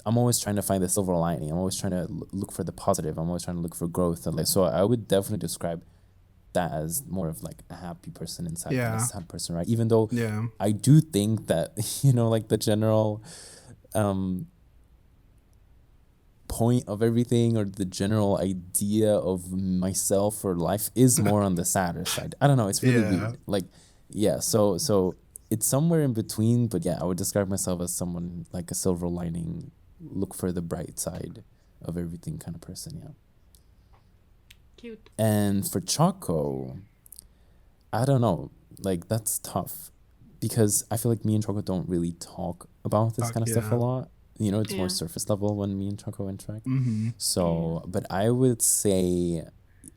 always trying to find the silver lining. I'm always trying to look for the positive. I'm always trying to look for growth. And so I would definitely describe that as more of like a happy person inside than a sad person, right? Even though I do think that, like the general point of everything, or the general idea of myself or life, is more on the sadder side. I don't know. It's really weird. Like, so it's somewhere in between, but I would describe myself as someone like a silver lining, look for the bright side of everything kind of person. Cute. And for Choco, I don't know, like, that's tough, because I feel like me and Choco don't really talk about this kind of stuff a lot. It's more surface level when me and Choco interact. So, but I would say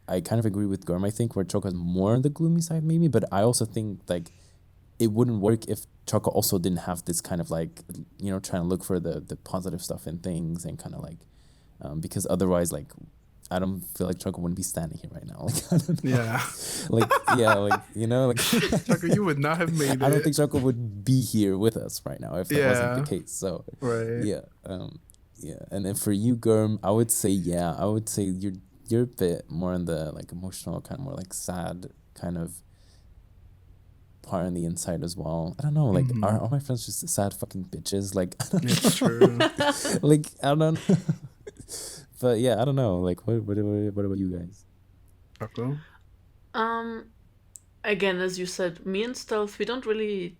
I kind of agree with Girm, I think, where Choco is more on the gloomy side maybe, but I also think like it wouldn't work if Choco also didn't have this kind of like, trying to look for the positive stuff in things, and kind of like, because otherwise, like, I don't feel like Choco wouldn't be standing here right now. Like, I don't know. Like, Choco, you would not have made it. I don't think Choco would be here with us right now if that wasn't the case. So, And then for you, Girm, I would say you're a bit more on the like emotional, kind of more like sad kind of part on the inside as well. I don't know, like, are all my friends just sad fucking bitches? Like, I don't know. It's true. Like, I don't know. But I don't know. Like, what about you guys? Choco? Again, as you said, me and Stealth, we don't really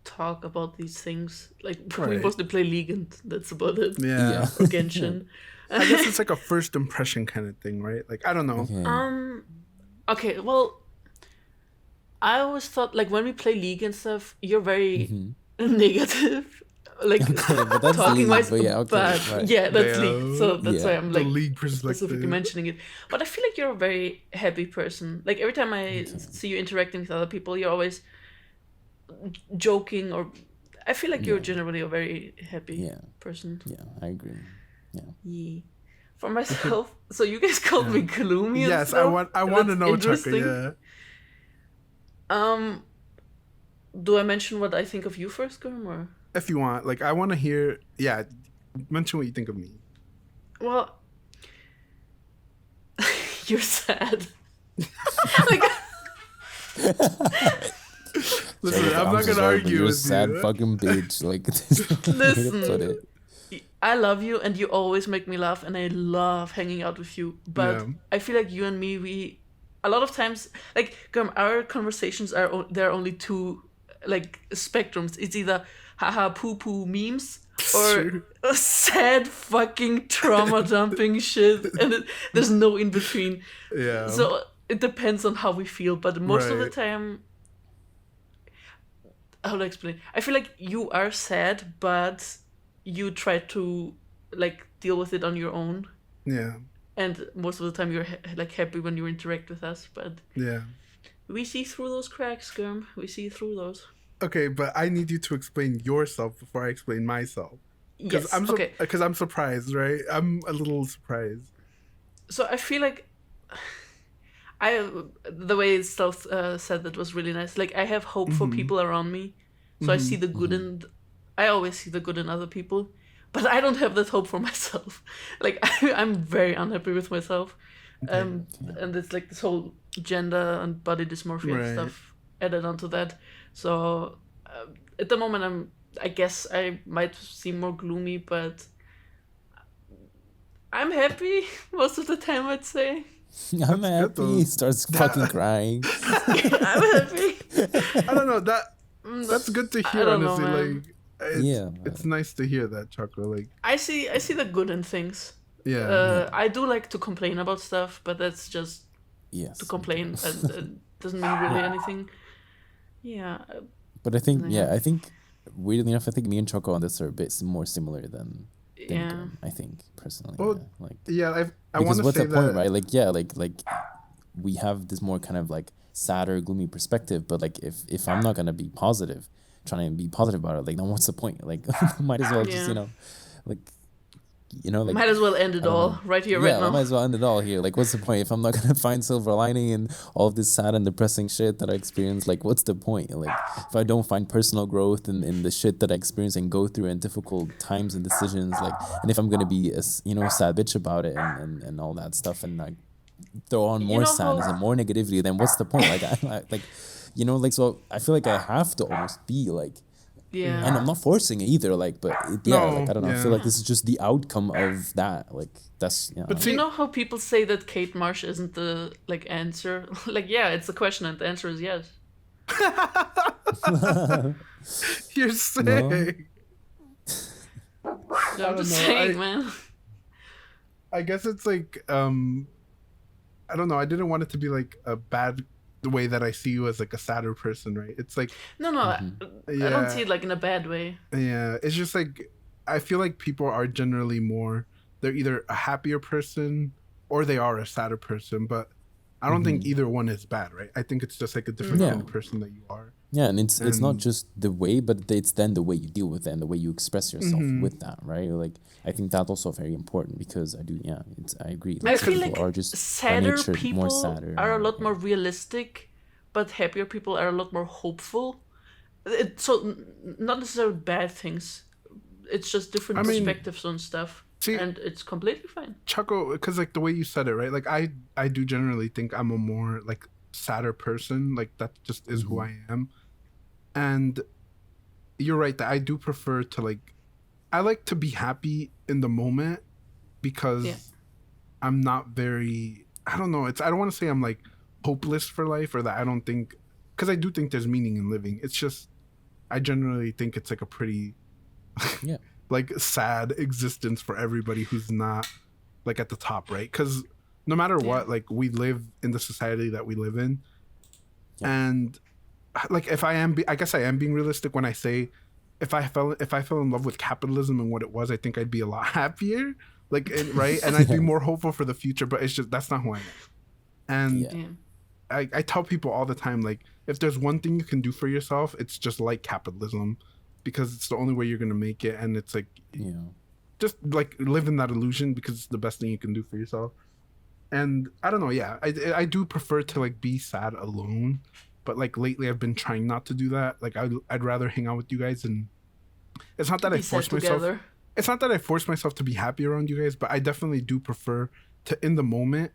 talk about these things. Like, we mostly play League, and that's about it. Yeah. Or Genshin. I guess it's like a first impression kind of thing, right? Like, I don't know. Okay, well, I always thought, like, when we play League and stuff, you're very negative. Like, Okay, but that's talking League, wise, but yeah, okay, but right. yeah, that's League. So that's why I'm The like League perspective. specifically mentioning it. But I feel like you're a very happy person. Like, every time I see you interacting with other people, you're always joking, or I feel like you're generally a very happy person. Yeah, I agree. Yeah. For myself, so you guys called me gloomy. Yes, and I want to know, Choco. interesting. Yeah. Do I mention what I think of you first, Girm, or? If you want, like, I want to hear. Yeah, mention what you think of me. Well, you're sad. Like, listen, Choco, I'm not gonna sorry, but argue you're a with sad you. fucking bitch. Like, there's no way to put it. I love you, and you always make me laugh, and I love hanging out with you. But I feel like you and me, we a lot of times, like, Girm, our conversations there are only two, like, spectrums. It's either haha poo poo memes or sad fucking trauma dumping shit, and there's no in between. Yeah. So it depends on how we feel, but most of the time, how do I explain? I feel like you are sad, but you try to, like, deal with it on your own. Yeah. And most of the time you're like happy when you interact with us, but we see through those cracks, Girm. We see through those. Okay, but I need you to explain yourself before I explain myself. Yes. Because I'm surprised, right? I'm a little surprised. So I feel like the way Stealth said that was really nice. Like, I have hope for people around me, so I see the good in. I always see the good in other people, but I don't have that hope for myself. Like, I'm very unhappy with myself, and it's like this whole gender and body dysmorphia stuff added onto that. So at the moment, I guess I might seem more gloomy, but I'm happy most of the time, I'd say. I'm happy. He starts fucking crying. I'm happy. I don't know, that's good to hear, honestly. Like, it's nice to hear that, Choco. Like, I see the good in things. I do like to complain about stuff, but that's just to complain, and it doesn't mean really anything. But I think weirdly enough, I think me and Choco on this are a bit more similar than Girm, I think, personally. Well, I because want to say what's the point, that, right? Like we have this more kind of like sadder, gloomy perspective, but like if I'm not gonna be positive, trying to be positive about it, like, then what's the point? Like, might as well just like, might as well end it all right here, right now. Yeah, might as well end it all here. Like, what's the point if I'm not gonna find silver lining in all of this sad and depressing shit that I experience? Like, what's the point? Like, if I don't find personal growth in the shit that I experience and go through in difficult times and decisions, like, and if I'm gonna be a sad bitch about it and all that stuff, and like throw on more sadness and more negativity, then what's the point? Like, so I feel like I have to almost be like. Yeah. And I'm not forcing it either, like, but I don't know. I feel like this is just the outcome of that. Like, that's, But you know how people say that Kate Marsh isn't the, like, answer? Like, yeah, it's a question and the answer is yes. You're saying. No, I'm just saying, man. I guess it's like, I don't know. I didn't want it to be like a bad the way that I see you as like a sadder person, right? It's like no, I don't see it like in a bad way. Yeah, it's just like I feel like people are generally they're either a happier person or they are a sadder person, but I don't think either one is bad, right? I think it's just like a different kind of person that you are. Yeah, and it's not just the way, but it's then the way you deal with it and the way you express yourself with that, right? Like, I think that's also very important because I agree. Like, I feel like are just sadder nature, people more sadder, are a lot more realistic, but happier people are a lot more hopeful. So not necessarily bad things. It's just different perspectives on stuff. See, and it's completely fine. Choco, because like the way you said it, right? Like I do generally think I'm a more like sadder person. Like that just is who I am. And you're right that I do prefer to I like to be happy in the moment because I'm not very, I don't know. I don't want to say I'm like hopeless for life or that I don't think, because I do think there's meaning in living. It's just, I generally think it's like a pretty like sad existence for everybody who's not like at the top, right? Because no matter what, like we live in the society that we live in. And like if I guess I am being realistic when I say if I fell in love with capitalism and what it was, I think I'd be a lot happier. Like, right, and I'd be more hopeful for the future. But it's just that's not who I am. And I tell people all the time, like, if there's one thing you can do for yourself, it's just like capitalism, because it's the only way you're gonna make it. And it's like, just like live in that illusion, because it's the best thing you can do for yourself. And I don't know, I do prefer to like be sad alone, but like lately I've been trying not to do that. Like I'd rather hang out with you guys, and it's not that I force myself. It's not that I force myself to be happy around you guys, but I definitely do prefer to, in the moment,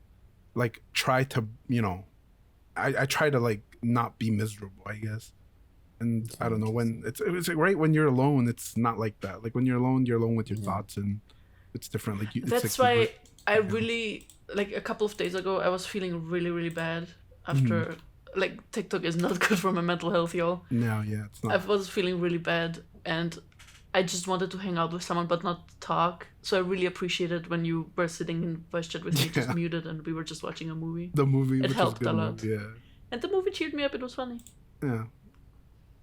like try to, I try to like not be miserable, I guess. And I don't know, when it's like, right, when you're alone, it's not like that. Like when you're alone with your thoughts, and it's different. Like that's why I really, like a couple of days ago, I was feeling really, really bad after, like TikTok is not good for my mental health, y'all. No, it's not. I was feeling really bad, and I just wanted to hang out with someone but not talk. So I really appreciated when you were sitting in voice chat with me, just muted, and we were just watching a movie. The movie, it helped a lot. Yeah. And the movie cheered me up. It was funny. Yeah.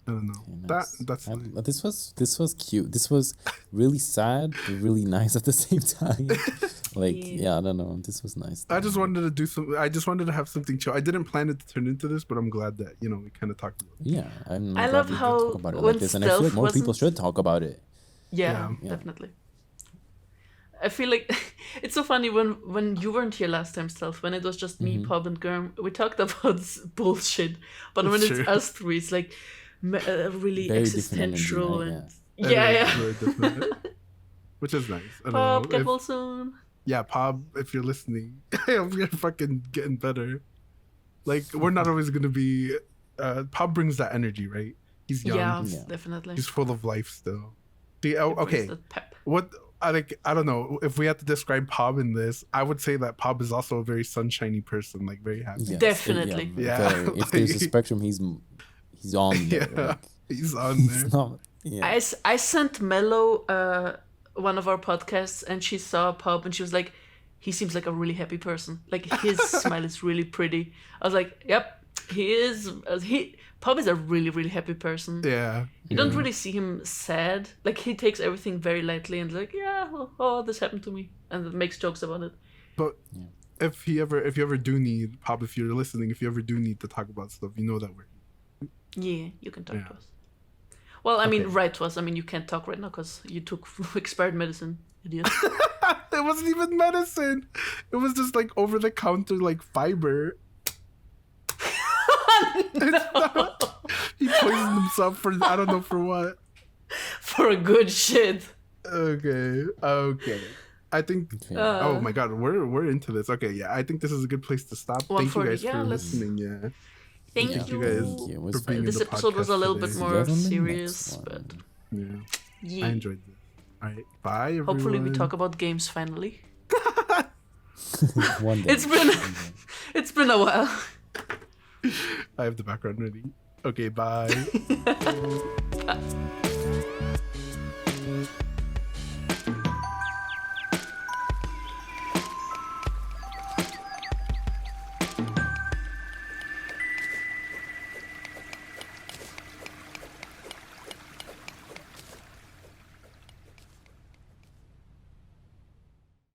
I don't know. Nice. That's nice. This was cute. This was really sad, but really nice at the same time. Like, I don't know. This was nice. I just wanted to do some. I just wanted to have something chill. I didn't plan it to turn into this, but I'm glad that we kind of talked about it. Yeah, I love how talk about it like this, and I feel like more people should talk about it. Yeah, definitely. I feel like it's so funny when you weren't here last time, Stealth, when it was just me, Pub, and Girm. We talked about bullshit, but when it's us three, it's like really very existential and which is nice. Pub, get well soon. Yeah, Pub, if you're listening, I hope you're fucking getting better. Like, we're not always gonna be. Pub brings that energy, right? He's young. Yeah, definitely. He's full of life still. Okay. What? I don't know if we had to describe Pub in this. I would say that Pub is also a very sunshiny person, like very happy. Yes, definitely. If there's a spectrum, he's on there. Like, he's on there. I sent Mello one of our podcasts, and she saw Pub, and she was like, he seems like a really happy person. Like, his smile is really pretty. I was like, yep, he is. Pub is a really, really happy person. Yeah. You don't really see him sad. Like, he takes everything very lightly and like, this happened to me, and makes jokes about it. But if you ever do need, Pub, if you're listening, if you ever do need to talk about stuff, you know that we're. Yeah, you can talk to us. Well, I mean, write to us. I mean, you can't talk right now because you took expired medicine, idiot. It wasn't even medicine. It was just like over the counter, like fiber. No. He poisoned himself for I don't know for what. For a good shit. Okay. I think. Oh my god, we're into this. Okay, yeah. I think this is a good place to stop. Thank you guys for listening. Yeah. Thank you guys for being this episode was a little bit more serious, but I enjoyed this. All right, bye everyone. Hopefully we talk about games finally. One day. It's been a while. I have the background ready. Okay, bye.